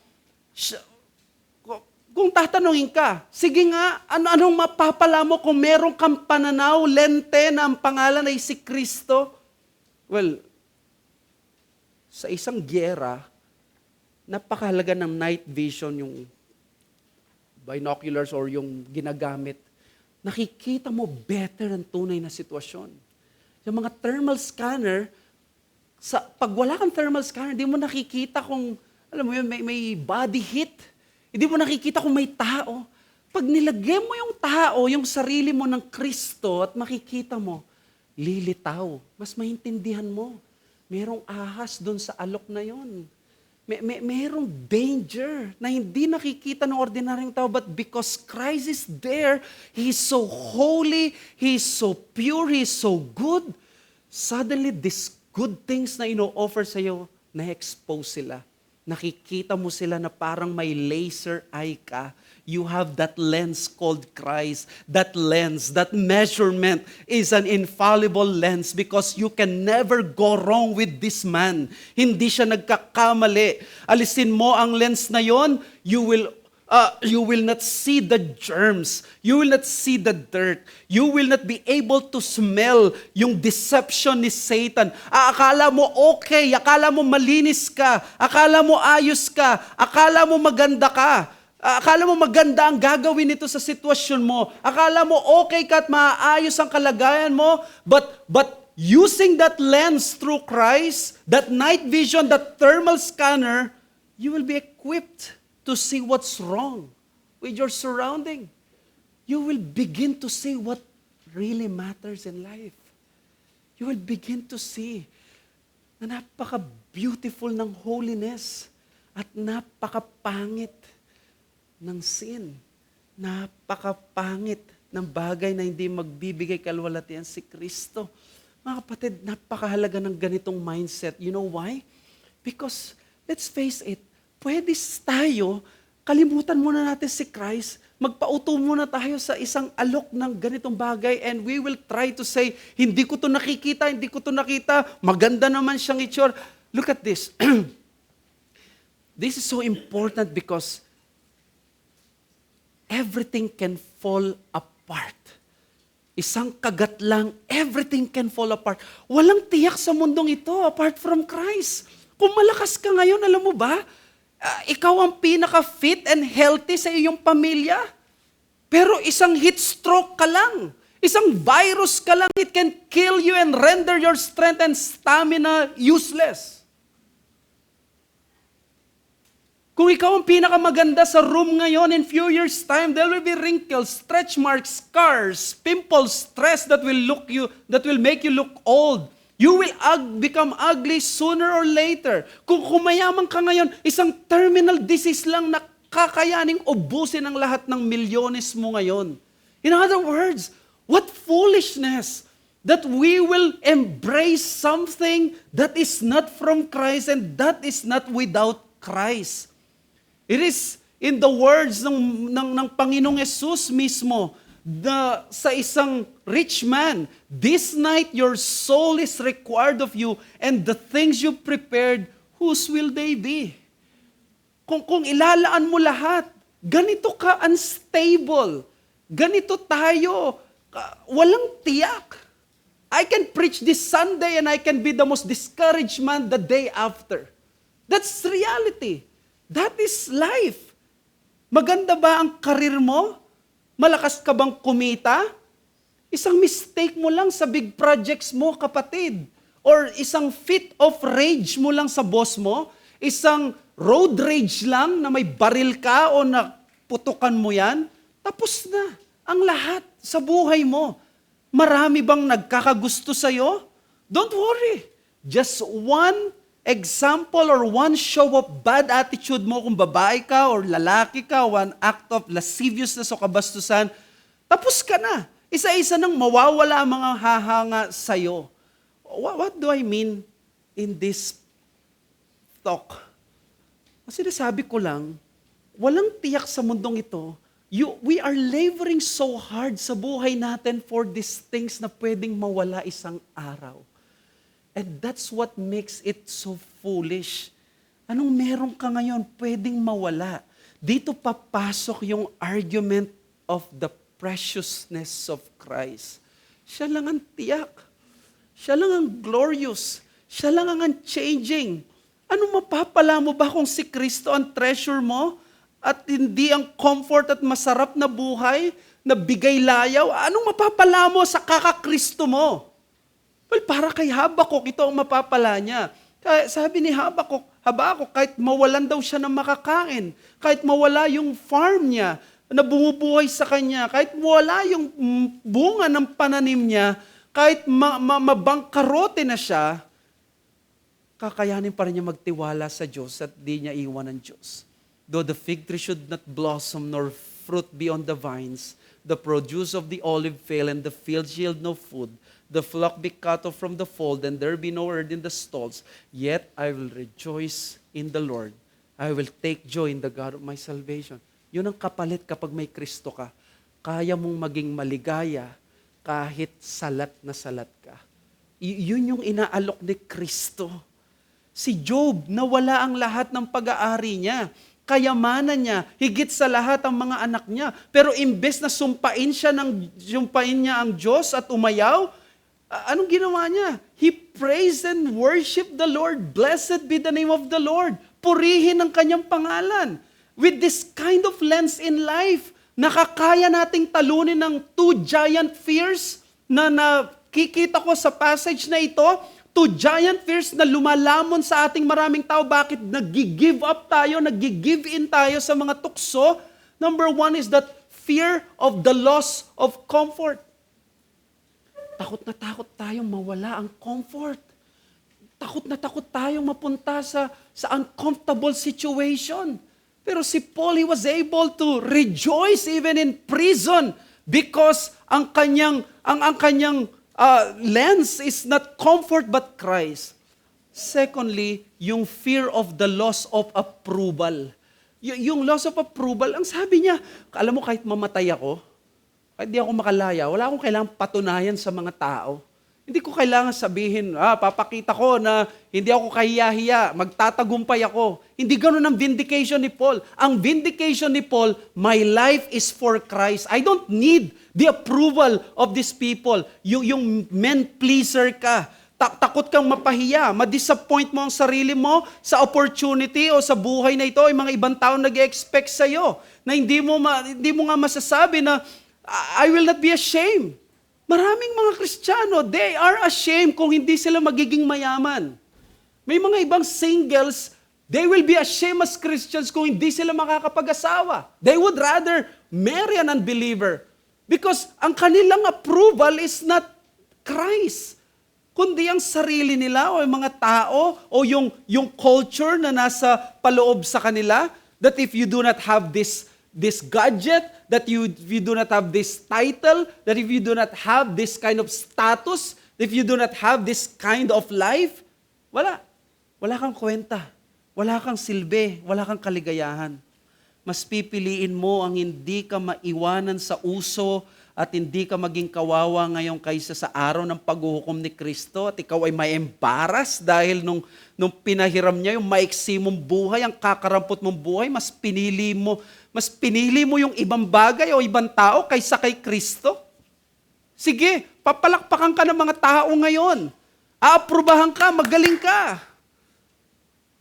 Kung tatanungin ka, sige nga, anong mapapala mo kung meron kang pananaw, lente na ang pangalan ay si Kristo? Well, sa isang gyera, napakahalaga ng night vision, yung binoculars or yung ginagamit. Nakikita mo better ang tunay na sitwasyon. Yung mga thermal scanner, pag wala kang thermal scanner, hindi mo nakikita kung, alam mo yun, may body heat. Hindi mo nakikita kung may tao. Pag nilagay mo yung tao, yung sarili mo ng Kristo at makikita mo, lilitaw. Mas maintindihan mo. Merong ahas doon sa alok na yon. Merong danger na hindi nakikita ng ordinaryong tao, but because Christ is there, He is so holy, He is so pure, He is so good, suddenly these good things na ino-offer sa'yo, na-expose sila. Nakikita mo sila na parang may laser eye ka. You have that lens called Christ. That lens, that measurement is an infallible lens because you can never go wrong with this man. Hindi siya nagkakamali. Alisin mo ang lens na yon, you will not see the germs. You will not see the dirt. You will not be able to smell yung deception ni Satan. Akala mo okay, akala mo malinis ka, akala mo ayos ka, akala mo maganda ka, akala mo maganda ang gagawin nito sa sitwasyon mo, akala mo okay ka at maayos ang kalagayan mo, but using that lens through Christ, that night vision, that thermal scanner, you will be equipped to see what's wrong with your surrounding. You will begin to see what really matters in life. You will begin to see na napaka-beautiful ng holiness at napaka-pangit ng sin. Napaka-pangit ng bagay na hindi magbibigay kalwalatian si Kristo. Mga kapatid, napakahalaga ng ganitong mindset. You know why? Because, let's face it, pwede tayo, kalimutan muna natin si Christ, magpauto muna tayo sa isang alok ng ganitong bagay and we will try to say, hindi ko to nakikita, maganda naman siyang itsura. Look at this. This is so important because everything can fall apart. Isang kagat lang, everything can fall apart. Walang tiyak sa mundong ito apart from Christ. Kung malakas ka ngayon, alam mo ba, ikaw ang pinaka-fit and healthy sa iyong pamilya. Pero isang heat stroke ka lang, isang virus ka lang, it can kill you and render your strength and stamina useless. Kung ikaw ang pinakamaganda sa room ngayon, in few years' time, there will be wrinkles, stretch marks, scars, pimples, stress that will make you look old. You will become ugly sooner or later. Kung mayaman ka ngayon, isang terminal disease lang na kakayaning ubusin ang lahat ng milyones mo ngayon. In other words, what foolishness that we will embrace something that is not from Christ and that is not without Christ. It is in the words ng Panginoong Yesus mismo, sa isang rich man, this night your soul is required of you and the things you prepared, whose will they be? Kung ilalaan mo lahat, ganito ka unstable, ganito tayo, walang tiyak. I can preach this Sunday and I can be the most discouraged man the day after. That's reality. That is life. Maganda ba ang karir mo? Malakas ka bang kumita? Isang mistake mo lang sa big projects mo, kapatid. Or isang fit of rage mo lang sa boss mo. Isang road rage lang na may baril ka o naputukan mo yan. Tapos na ang lahat sa buhay mo. Marami bang nagkakagusto sa'yo? Don't worry. Just one example or one show of bad attitude mo kung babae ka or lalaki ka, one act of lasciviousness o kabastusan, tapos ka na. Isa-isa nang mawawala ang mga hahanga sa'yo. What do I mean in this talk? Kasi nasabi ko lang, walang tiyak sa mundong ito. We are laboring so hard sa buhay natin for these things na pwedeng mawala isang araw. And that's what makes it so foolish. Anong meron ka ngayon pwedeng mawala? Dito papasok yung argument of the preciousness of Christ. Siya lang ang tiyak. Siya lang ang glorious. Siya lang ang unchanging. Anong mapapala mo ba kung si Kristo ang treasure mo? At hindi ang comfort at masarap na buhay na bigay layaw, anong mapapala mo sa kakakristo mo? Well, para kay Habakuk, ito ang mapapala niya. Kaya sabi ni Habakuk, kahit mawalan daw siya ng makakain, kahit mawala yung farm niya na bumubuhay sa kanya, kahit mawala yung bunga ng pananim niya, kahit mabangkarote na siya, kakayanin pa rin niya magtiwala sa Diyos at di niya iwan ng Diyos. Though the fig tree should not blossom, nor fruit be on the vines, the produce of the olive fail, and the fields yield no food, the flock be cut off from the fold, and there be no herd in the stalls, yet I will rejoice in the Lord. I will take joy in the God of my salvation. Yun ang kapalit kapag may Kristo ka. Kaya mong maging maligaya kahit salat na salat ka. Yun yung inaalok ni Kristo. Si Job, nawala ang lahat ng pag-aari niya. Kayamanan niya, higit sa lahat ang mga anak niya. Pero imbes na sumpain niya ang Diyos at umayaw, anong ginawa niya? He praised and worshiped the Lord. Blessed be the name of the Lord. Purihin ang kanyang pangalan. With this kind of lens in life, nakakaya nating talunin ng two giant fears na nakikita ko sa passage na ito. Two giant fears na lumalamon sa ating maraming tao. Bakit nag-give up tayo, nag-give in tayo sa mga tukso? Number one is that fear of the loss of comfort. Takot na takot tayong mawala ang comfort. Takot na takot tayong mapunta sa uncomfortable situation. Pero si Paul, he was able to rejoice even in prison because ang kanyang lens is not comfort but Christ. Secondly, yung fear of the loss of approval. Yung loss of approval, ang sabi niya, alam mo kahit mamatay ako, kahit di ako makalaya, wala akong kailangang patunayan sa mga tao. Hindi ko kailangan sabihin, papakita ko na hindi ako kahiya-hiya, magtatagumpay ako. Hindi ganun ang vindication ni Paul. Ang vindication ni Paul, my life is for Christ. I don't need the approval of these people. Yung men-pleaser ka. Takot kang mapahiya, ma-disappoint mo ang sarili mo sa opportunity o sa buhay na ito. Yung mga ibang tao nag-expect sa'yo na hindi mo nga masasabi na, I will not be ashamed. Maraming mga Kristiyano, they are ashamed kung hindi sila magiging mayaman. May mga ibang singles, they will be ashamed as Christians kung hindi sila makakapag-asawa. They would rather marry an unbeliever because ang kanilang approval is not Christ, kundi ang sarili nila o yung mga tao o yung culture na nasa paloob sa kanila, that if you do not have this gadget, that if you do not have this title, that if you do not have this kind of status, if you do not have this kind of life, wala kang kwenta, wala kang silbi, wala kang kaligayahan. Mas pipiliin mo ang hindi ka maiwanan sa uso at hindi ka maging kawawa ngayon kaysa sa araw ng paghuhukom ni Kristo at ikaw ay may embarrass dahil nung pinahiram niya yung maiksi mong buhay, ang kakarampot mong buhay, mas pinili mo yung ibang bagay o ibang tao kaysa kay Kristo. Sige, papalakpakan ka ng mga tao ngayon. Aaprubahan ka, magaling ka.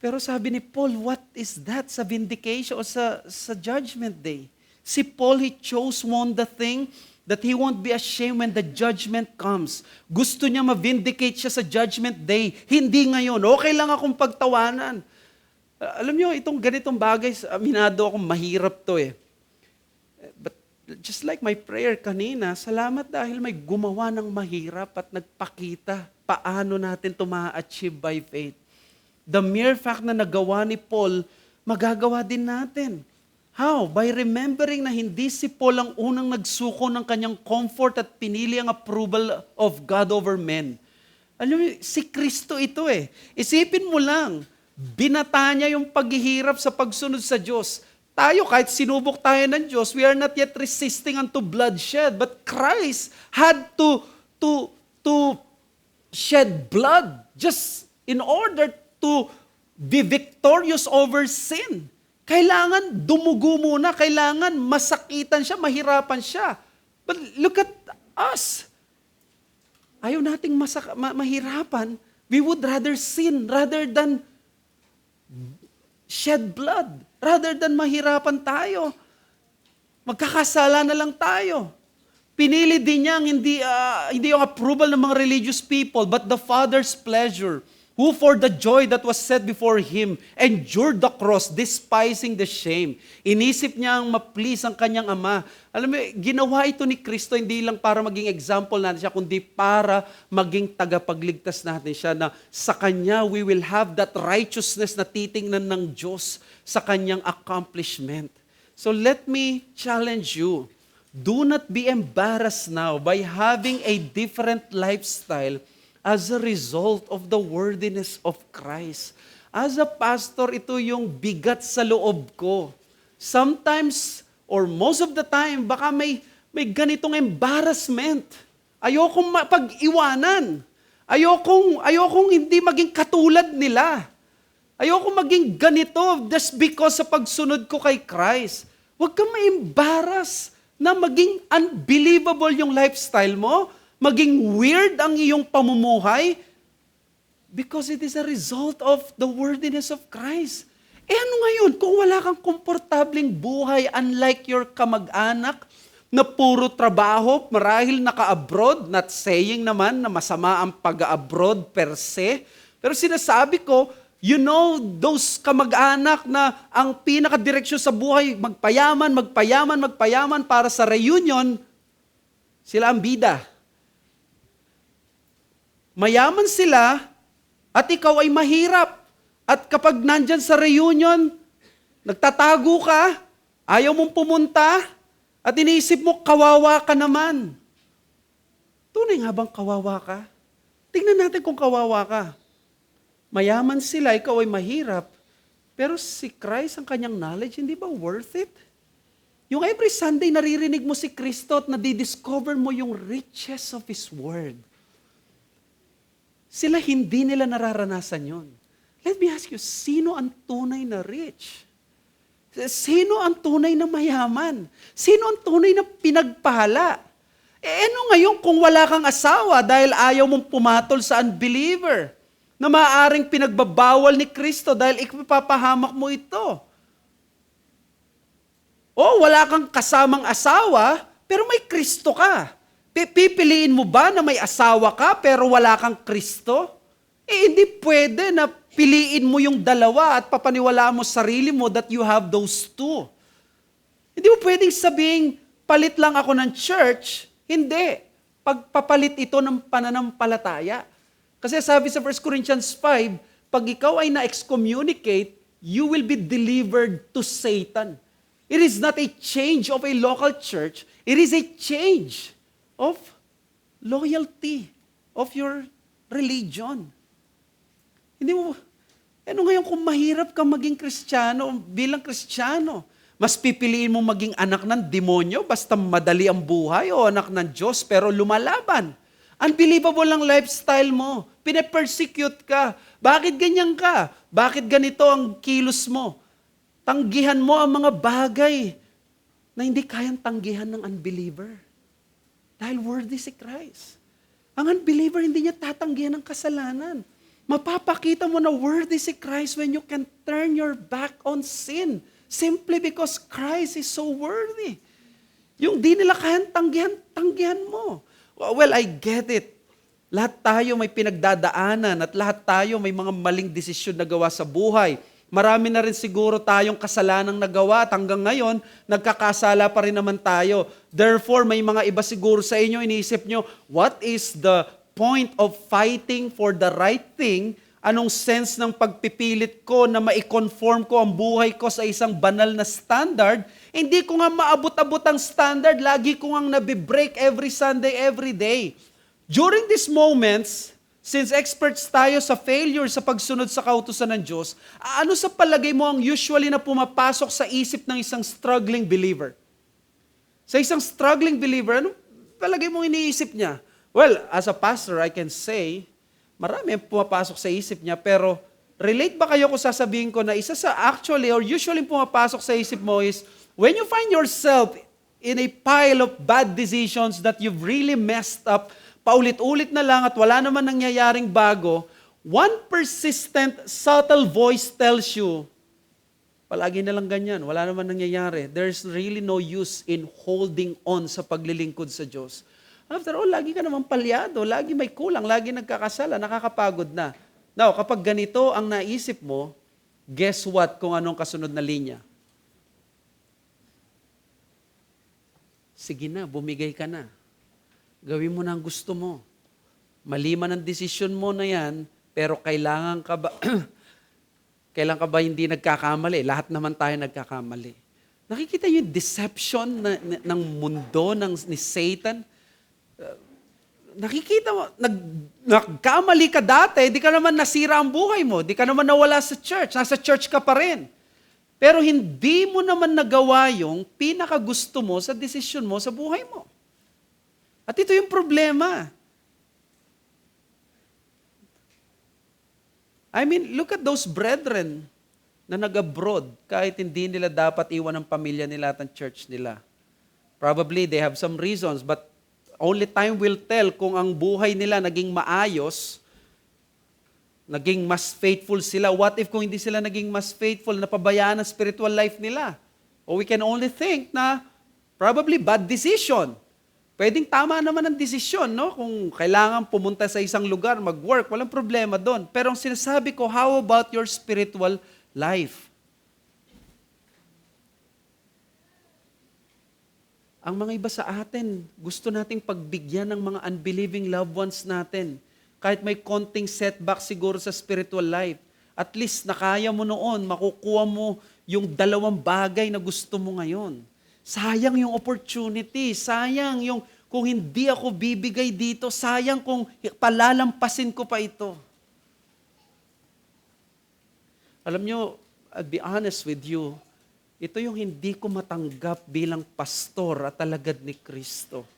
Pero sabi ni Paul, what is that sa vindication o sa judgment day? Si Paul, he chose the thing that he won't be ashamed when the judgment comes. Gusto niya ma-vindicate siya sa judgment day. Hindi ngayon. Okay lang akong pagtawanan. Alam niyo, itong ganitong bagay, aminado akong mahirap to eh. But just like my prayer kanina, salamat dahil may gumawa ng mahirap at nagpakita paano natin ito ma-achieve by faith. The mere fact na nagawa ni Paul, magagawa din natin. How? By remembering na hindi si Paul ang unang nagsuko ng kanyang comfort at pinili ang approval of God over men. Alam mo, si Kristo ito eh. Isipin mo lang, binata niya yung paghihirap sa pagsunod sa Diyos. Tayo, kahit sinubok tayo ng Diyos, we are not yet resisting unto bloodshed. But Christ had to shed blood just in order to be victorious over sin. Kailangan dumugo muna, kailangan masakitan siya, mahirapan siya. But look at us. Ayaw nating mahirapan. We would rather sin rather than shed blood. Rather than mahirapan tayo. Magkakasala na lang tayo. Pinili din niya hindi yung approval ng mga religious people, but the Father's pleasure, who for the joy that was set before Him, endured the cross, despising the shame. Inisip niya ang ma-please ang kanyang Ama. Alam mo, ginawa ito ni Kristo hindi lang para maging example natin siya, kundi para maging tagapagligtas natin siya, na sa Kanya we will have that righteousness na titingnan ng Diyos sa Kanyang accomplishment. So let me challenge you. Do not be embarrassed now by having a different lifestyle as a result of the worthiness of Christ. As a pastor, ito yung bigat sa loob ko. Sometimes, or most of the time, baka may ganitong embarrassment. Ayokong mapag-iwanan. Ayokong hindi maging katulad nila. Ayokong maging ganito just because sa pagsunod ko kay Christ. Huwag kang ma-embarrass na maging unbelievable yung lifestyle mo, maging weird ang iyong pamumuhay, because it is a result of the worthiness of Christ. Ano ngayon, kung wala kang komportabling buhay, unlike your kamag-anak, na puro trabaho, marahil naka-abroad, not saying naman na masama ang pag-abroad per se, pero sinasabi ko, you know, those kamag-anak na ang pinaka-direksyon sa buhay, magpayaman para sa reunion, sila ang bida. Mayaman sila at ikaw ay mahirap. At kapag nandyan sa reunion, nagtatago ka, ayaw mong pumunta, at iniisip mo, kawawa ka naman. Tunay nga bang kawawa ka? Tingnan natin kung kawawa ka. Mayaman sila, ikaw ay mahirap, pero si Christ, ang kanyang knowledge, hindi ba worth it? Yung every Sunday, naririnig mo si Kristo at nadidiscover mo yung riches of His Word. Sila hindi nila nararanasan yun. Let me ask you, sino ang tunay na rich? Sino ang tunay na mayaman? Sino ang tunay na pinagpahala? Ano ngayon kung wala kang asawa dahil ayaw mong pumatol sa unbeliever? Na maaaring pinagbabawal ni Kristo dahil ipapahamak mo ito. O wala kang kasamang asawa, pero may Kristo ka. Pipiliin mo ba na may asawa ka pero wala kang Kristo? Hindi pwede na piliin mo yung dalawa at papaniwalaan mo sarili mo that you have those two. Hindi mo pwedeng sabing, palit lang ako ng church. Hindi. Pagpapalit ito ng pananampalataya. Kasi sabi sa 1 Corinthians 5, pag ikaw ay na-excommunicate, you will be delivered to Satan. It is not a change of a local church. It is a change of loyalty of your religion. Hindi mo, ano ngayon kung mahirap kang maging Kristiyano, bilang Kristiyano, mas pipiliin mo maging anak ng demonyo basta madali ang buhay o anak ng Diyos pero lumalaban. Unbelievable ang lifestyle mo. Pine-persecute ka. Bakit ganyan ka? Bakit ganito ang kilos mo? Tanggihan mo ang mga bagay na hindi kayang tanggihan ng unbeliever. Dahil worthy si Christ. Ang unbeliever, hindi niya tatanggihan ang kasalanan. Mapapakita mo na worthy si Christ when you can turn your back on sin. Simply because Christ is so worthy. Yung di nila kayang tanggihan mo. Well, I get it. Lahat tayo may pinagdadaanan at lahat tayo may mga maling desisyon na gawa sa buhay. Marami na rin siguro tayong kasalanang nagawa at hanggang ngayon, nagkakasala pa rin naman tayo. Therefore, may mga iba siguro sa inyo, iniisip nyo, what is the point of fighting for the right thing? Anong sense ng pagpipilit ko na ma-conform ko ang buhay ko sa isang banal na standard? Hindi ko nga maabot-abot ang standard, lagi ko nga nabibreak every Sunday, every day. During these moments, since experts tayo sa failure sa pagsunod sa kautusan ng Diyos, ano sa palagay mo ang usually na pumapasok sa isip ng isang struggling believer? Sa isang struggling believer, ano palagay mo iniisip niya? Well, as a pastor, I can say, marami ang pumapasok sa isip niya, pero relate ba kayo kung sasabihin ko na isa sa actually or usually pumapasok sa isip mo is, when you find yourself in a pile of bad decisions that you've really messed up, paulit-ulit na lang at wala naman nangyayaring bago, one persistent, subtle voice tells you, palagi na lang ganyan, wala naman nangyayari. There's really no use in holding on sa paglilingkod sa Diyos. After all, lagi ka naman palyado, lagi may kulang, lagi nagkakasala, nakakapagod na. Now, kapag ganito ang naisip mo, guess what kung anong kasunod na linya? Sige na, bumigay ka na. Gawin mo na ang gusto mo. Mali man ang desisyon mo na yan, pero kailangan ka ba hindi nagkakamali? Lahat naman tayo nagkakamali. Nakikita yung deception ng mundo, ni Satan? Nakikita mo, nagkamali ka dati, di ka naman nasira ang buhay mo, di ka naman nawala sa church, nasa church ka pa rin. Pero hindi mo naman nagawa yung pinakagusto mo sa desisyon mo sa buhay mo. At ito yung problema. I mean, look at those brethren na nag-abroad kahit hindi nila dapat iwan ang pamilya nila at ang church nila. Probably they have some reasons, but only time will tell kung ang buhay nila naging maayos, naging mas faithful sila. What if kung hindi sila naging mas faithful, napabayaan ang spiritual life nila? Or we can only think na probably bad decision. Pwedeng tama naman ang desisyon, no? Kung kailangan pumunta sa isang lugar, mag-work, walang problema doon. Pero ang sinasabi ko, how about your spiritual life? Ang mga iba sa atin, gusto nating pagbigyan ng mga unbelieving loved ones natin. Kahit may konting setback siguro sa spiritual life. At least nakaya mo noon, makukuha mo yung dalawang bagay na gusto mo ngayon. Sayang yung opportunity, sayang yung kung hindi ako bibigay dito, sayang kung palalampasin ko pa ito. Alam nyo, I'll be honest with you, ito yung hindi ko matanggap bilang pastor at alagad ni Kristo.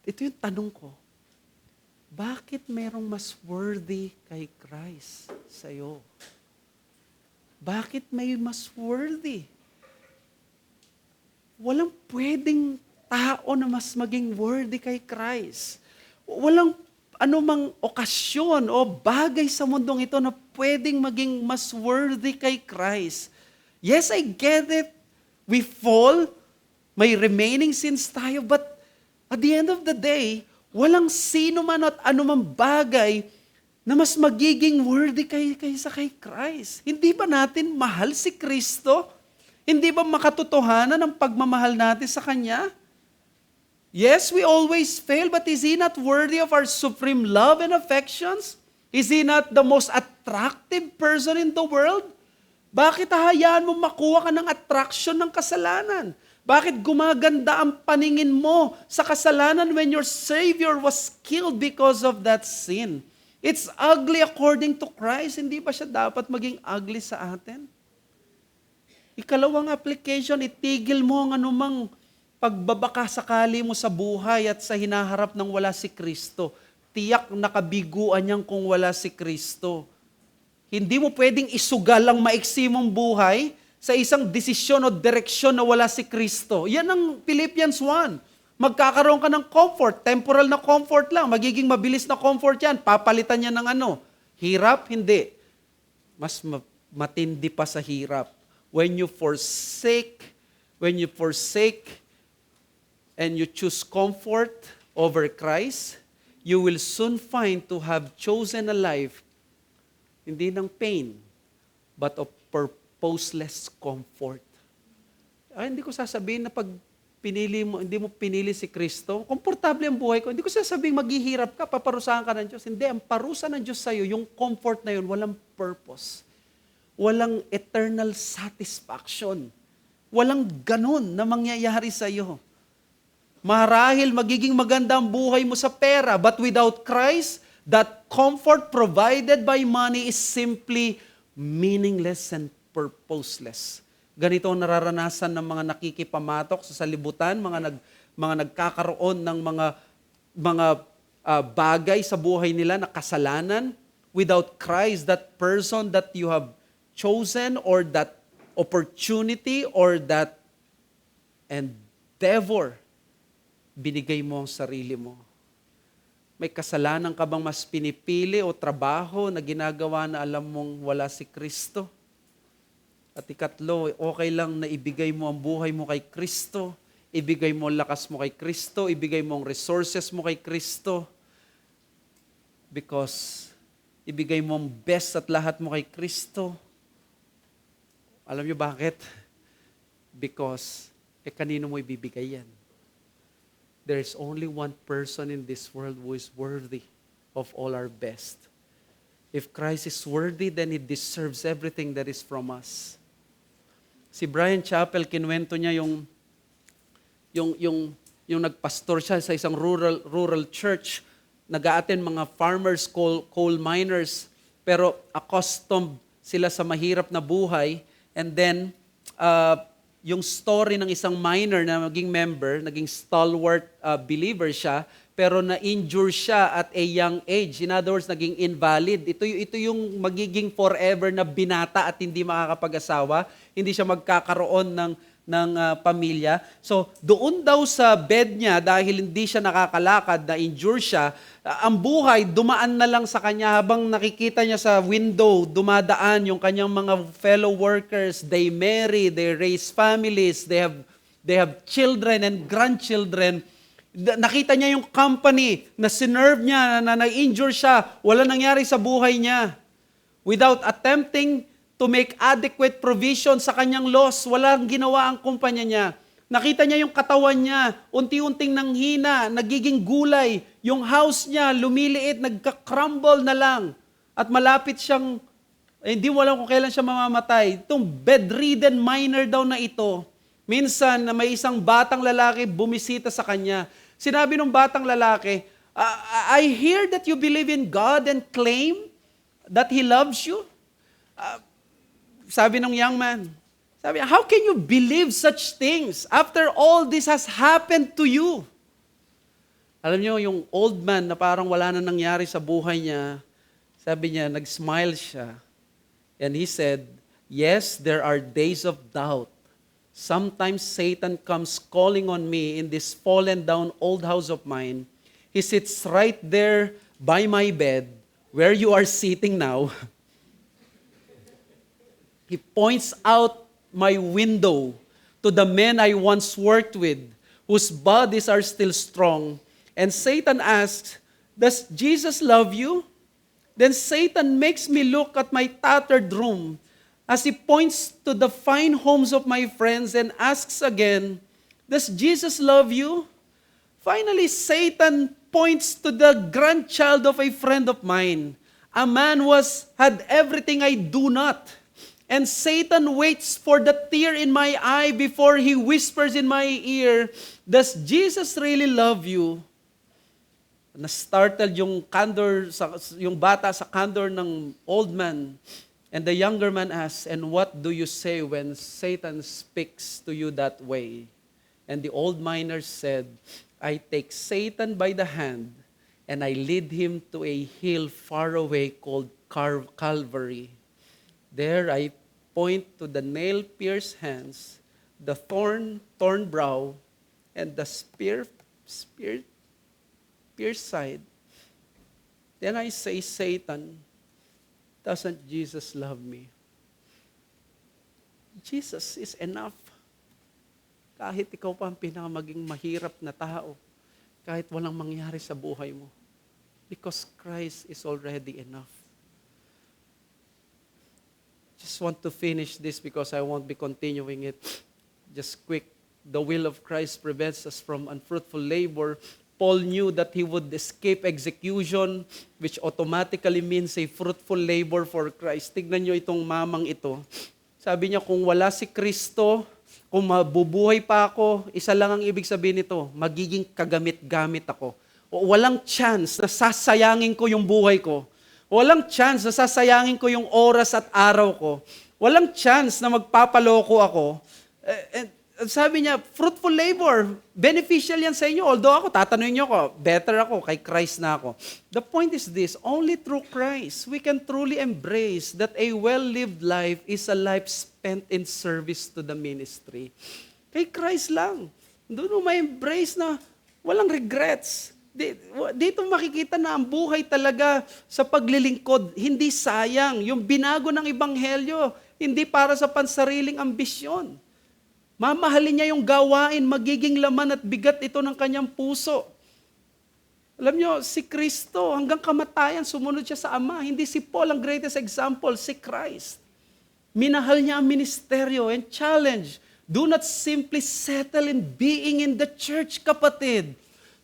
Ito yung tanong ko, bakit merong mas worthy kay Christ sa'yo? Bakit may mas worthy? Walang pwedeng tao na mas maging worthy kay Christ. Walang anumang okasyon o bagay sa mundong ito na pwedeng maging mas worthy kay Christ. Yes, I get it. We fall. May remaining sins tayo. But at the end of the day, walang sino man at anumang bagay na mas magiging worthy kaysa kay Christ. Hindi ba natin mahal si Kristo? Hindi ba makatotohanan ang pagmamahal natin sa Kanya? Yes, we always fail, but is He not worthy of our supreme love and affections? Is He not the most attractive person in the world? Bakit hahayaan mo makuha ka ng attraction ng kasalanan? Bakit gumaganda ang paningin mo sa kasalanan when your Savior was killed because of that sin? It's ugly according to Christ. Hindi ba siya dapat maging ugly sa atin? Ikalawang application, itigil mo ang anumang pagbabaka sakali mo sa buhay at sa hinaharap ng wala si Kristo. Tiyak nakabiguan niyang kung wala si Kristo. Hindi mo pwedeng isugal ang maiksi mong buhay sa isang desisyon o direksyon na wala si Kristo. Yan ang Philippians 1. Magkakaroon ka ng comfort, temporal na comfort lang, magiging mabilis na comfort yan, papalitan niya ng ano. Hirap? Hindi. Mas matindi pa sa hirap. When you forsake and you choose comfort over Christ, you will soon find to have chosen a life hindi ng pain, but of purposeless comfort. Hindi ko sasabihin na pag hindi mo pinili si Kristo, komportable ang buhay ko. Hindi ko sasabihin maghihirap ka, paparusahan ka ng Diyos. Hindi, ang parusa ng Diyos sa'yo, yung comfort na yun, walang purpose. Walang eternal satisfaction. Walang ganun na mangyayari sa'yo. Marahil magiging maganda ang buhay mo sa pera, but without Christ, that comfort provided by money is simply meaningless and purposeless. Ganito ang nararanasan ng mga nakikipamatok sa salibutan, mga nagkakaroon ng mga bagay sa buhay nila na kasalanan. Without Christ, that person that you have chosen or that opportunity or that endeavor, binigay mo ang sarili mo. May kasalanan ka bang mas pinipili o trabaho na ginagawa na alam mong wala si Kristo? At ikatlo, okay lang na ibigay mo ang buhay mo kay Kristo, ibigay mo ang lakas mo kay Kristo, ibigay mo ang resources mo kay Kristo, because ibigay mo ang best at lahat mo kay Kristo. Alam niyo bakit? Because, kanino mo ibibigay yan? There is only one person in this world who is worthy of all our best. If Christ is worthy, then He deserves everything that is from us. Si Brian Chappell, kinuwento niya yung nagpastor siya sa isang rural church, nag-a-attend mga farmers, coal miners, pero accustomed sila sa mahirap na buhay, and then yung story ng isang miner na maging member, naging stalwart believer siya, pero na-injure siya at a young age. In other words, naging invalid. Ito yung magiging forever na binata at hindi makakapag-asawa. Hindi siya magkakaroon ng pamilya. So, doon daw sa bed niya, dahil hindi siya nakakalakad, na-injure siya, ang buhay, dumaan na lang sa kanya habang nakikita niya sa window, dumadaan yung kanyang mga fellow workers. They marry, they raise families, they have children and grandchildren. Nakita niya yung company na sinerve niya, na na-injure siya, wala nangyari sa buhay niya. Without attempting to make adequate provision sa kanyang loss, walang ginawa ang kumpanya niya. Nakita niya yung katawan niya, unti-unting nanghina, nagiging gulay. Yung house niya, lumiliit, nagka-crumble na lang. At malapit siyang, hindi mo alam kung kailan siya mamamatay. Itong bedridden miner daw na ito, minsan na may isang batang lalaki bumisita sa kanya. Sinabi ng batang lalaki, I hear that you believe in God and claim that He loves you. Sabi ng young man, how can you believe such things after all this has happened to you? Alam niyo, yung old man na parang wala na nangyari sa buhay niya, sabi niya, nag-smile siya. And he said, yes, there are days of doubt. Sometimes Satan comes calling on me in this fallen down old house of mine. He sits right there by my bed, where you are sitting now. He points out my window to the men I once worked with, whose bodies are still strong. And Satan asks, does Jesus love you? Then Satan makes me look at my tattered room as he points to the fine homes of my friends and asks again, does Jesus love you? Finally, Satan points to the grandchild of a friend of mine, a man who had everything I do not. And Satan waits for the tear in my eye before he whispers in my ear, does Jesus really love you? Na-startled yung bata sa candor ng old man. And the younger man asks, and what do you say when Satan speaks to you that way? And the old miner said, I take Satan by the hand and I lead him to a hill far away called Calvary. There I point to the nail-pierced hands, the torn brow, and the pierced side, then I say, Satan, doesn't Jesus love me? Jesus is enough. Kahit ikaw pa ang pinakamaging mahirap na tao, kahit walang mangyari sa buhay mo, because Christ is already enough. Just want to finish this because I won't be continuing it. Just quick. The will of Christ prevents us from unfruitful labor. Paul knew that he would escape execution, which automatically means a fruitful labor for Christ. Tignan nyo itong mamang ito. Sabi niya, kung wala si Kristo, kung mabubuhay pa ako, isa lang ang ibig sabihin nito, magiging kagamit-gamit ako. O walang chance na sasayangin ko yung buhay ko. Walang chance na sasayangin ko yung oras at araw ko. Walang chance na magpapaloko ako. Sabi niya, fruitful labor, beneficial yan sa inyo. Although ako, tatanungin niyo ako, better ako, kay Christ na ako. The point is this, only through Christ, we can truly embrace that a well-lived life is a life spent in service to the ministry. Kay Christ lang. Doon mo ma-embrace na walang regrets. Dito makikita na ang buhay talaga sa paglilingkod, hindi sayang. Yung binago ng Ebanghelyo, hindi para sa pansariling ambisyon. Mamahalin niya yung gawain, magiging laman at bigat ito ng kanyang puso. Alam niyo, si Kristo hanggang kamatayan, sumunod siya sa Ama. Hindi si Paul ang greatest example, si Christ. Minahal niya ang ministeryo and challenge. Do not simply settle in being in the church, kapatid,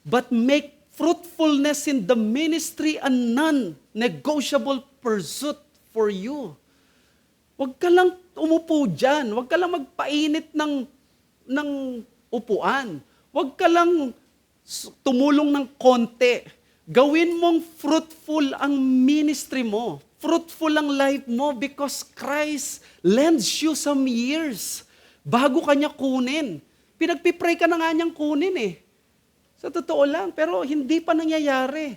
but make fruitfulness in the ministry a non-negotiable pursuit for you. Huwag ka lang umupo dyan. Huwag ka lang magpainit ng upuan. Huwag ka lang tumulong ng konti. Gawin mong fruitful ang ministry mo. Fruitful ang life mo because Christ lends you some years bago ka niya kunin. Pinagpipray ka na nga niyang kunin eh. Sa totoo lang, pero hindi pa nangyayari.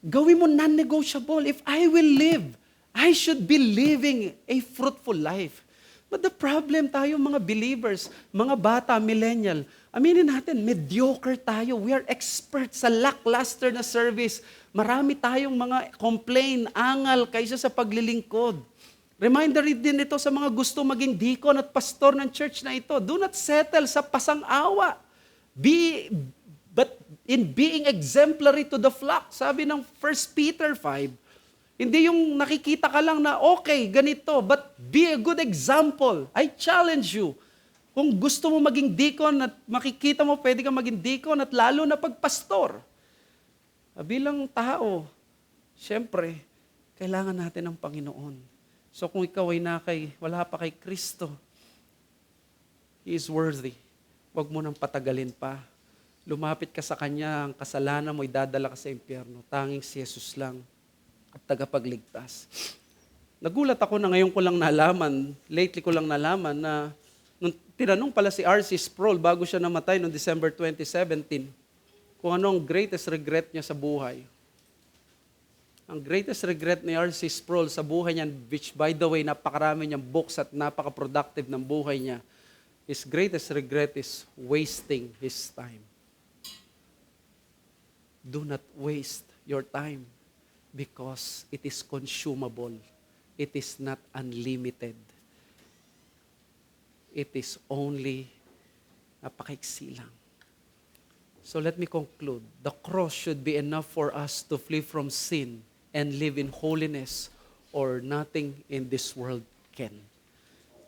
Gawin mo non-negotiable. If I will live, I should be living a fruitful life. But the problem tayo mga believers, mga bata, millennial, aminin natin, mediocre tayo. We are experts sa lackluster na service. Marami tayong mga complain, angal kaysa sa paglilingkod. Reminder din ito sa mga gusto maging deacon at pastor ng church na ito. Do not settle sa pasang-awa. But in being exemplary to the flock, sabi ng 1 Peter 5, hindi yung nakikita ka lang na okay, ganito, but be a good example. I challenge you. Kung gusto mo maging deacon at makikita mo pwede kang maging deacon at lalo na pagpastor. Bilang tao, syempre, kailangan natin ng Panginoon. So kung ikaw ay wala pa kay Kristo, He is worthy. Huwag mo nang patagalin pa. Lumapit ka sa Kanya, ang kasalanan mo ay dadala ka sa impyerno. Tanging si Jesus lang at tagapagligtas. Nagulat ako na ngayon ko lang nalaman, lately ko lang nalaman na nung tinanong pala si R.C. Sproul bago siya namatay noong December 2017, kung ano ang greatest regret niya sa buhay. Ang greatest regret ni R.C. Sproul sa buhay niya, which by the way, napakarami niyang books at napaka-productive ng buhay niya, his greatest regret is wasting his time. Do not waste your time. Because it is consumable. It is not unlimited. It is only napakaiksi lang. So let me conclude. The cross should be enough for us to flee from sin and live in holiness, or nothing in this world can.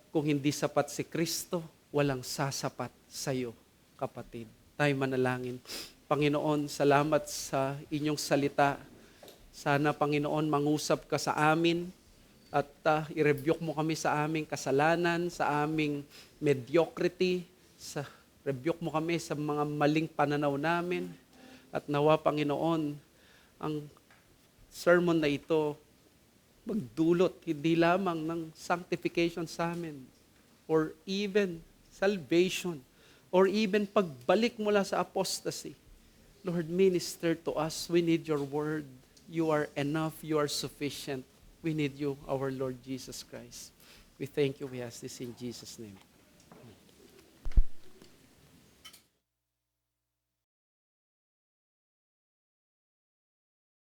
Kung hindi sapat si Kristo, walang sasapat sa iyo, kapatid. Tayo manalangin. Panginoon, salamat sa inyong salita. Sana, Panginoon, mangusap ka sa amin at i-rebuke mo kami sa aming kasalanan, sa aming mediocrity, rebuke mo kami sa mga maling pananaw namin. At nawa, Panginoon, ang sermon na ito magdulot hindi lamang ng sanctification sa amin, or even salvation, or even pagbalik mula sa apostasy. Lord, minister to us. We need your word. You are enough. You are sufficient. We need you, our Lord Jesus Christ. We thank you. We ask this in Jesus' name.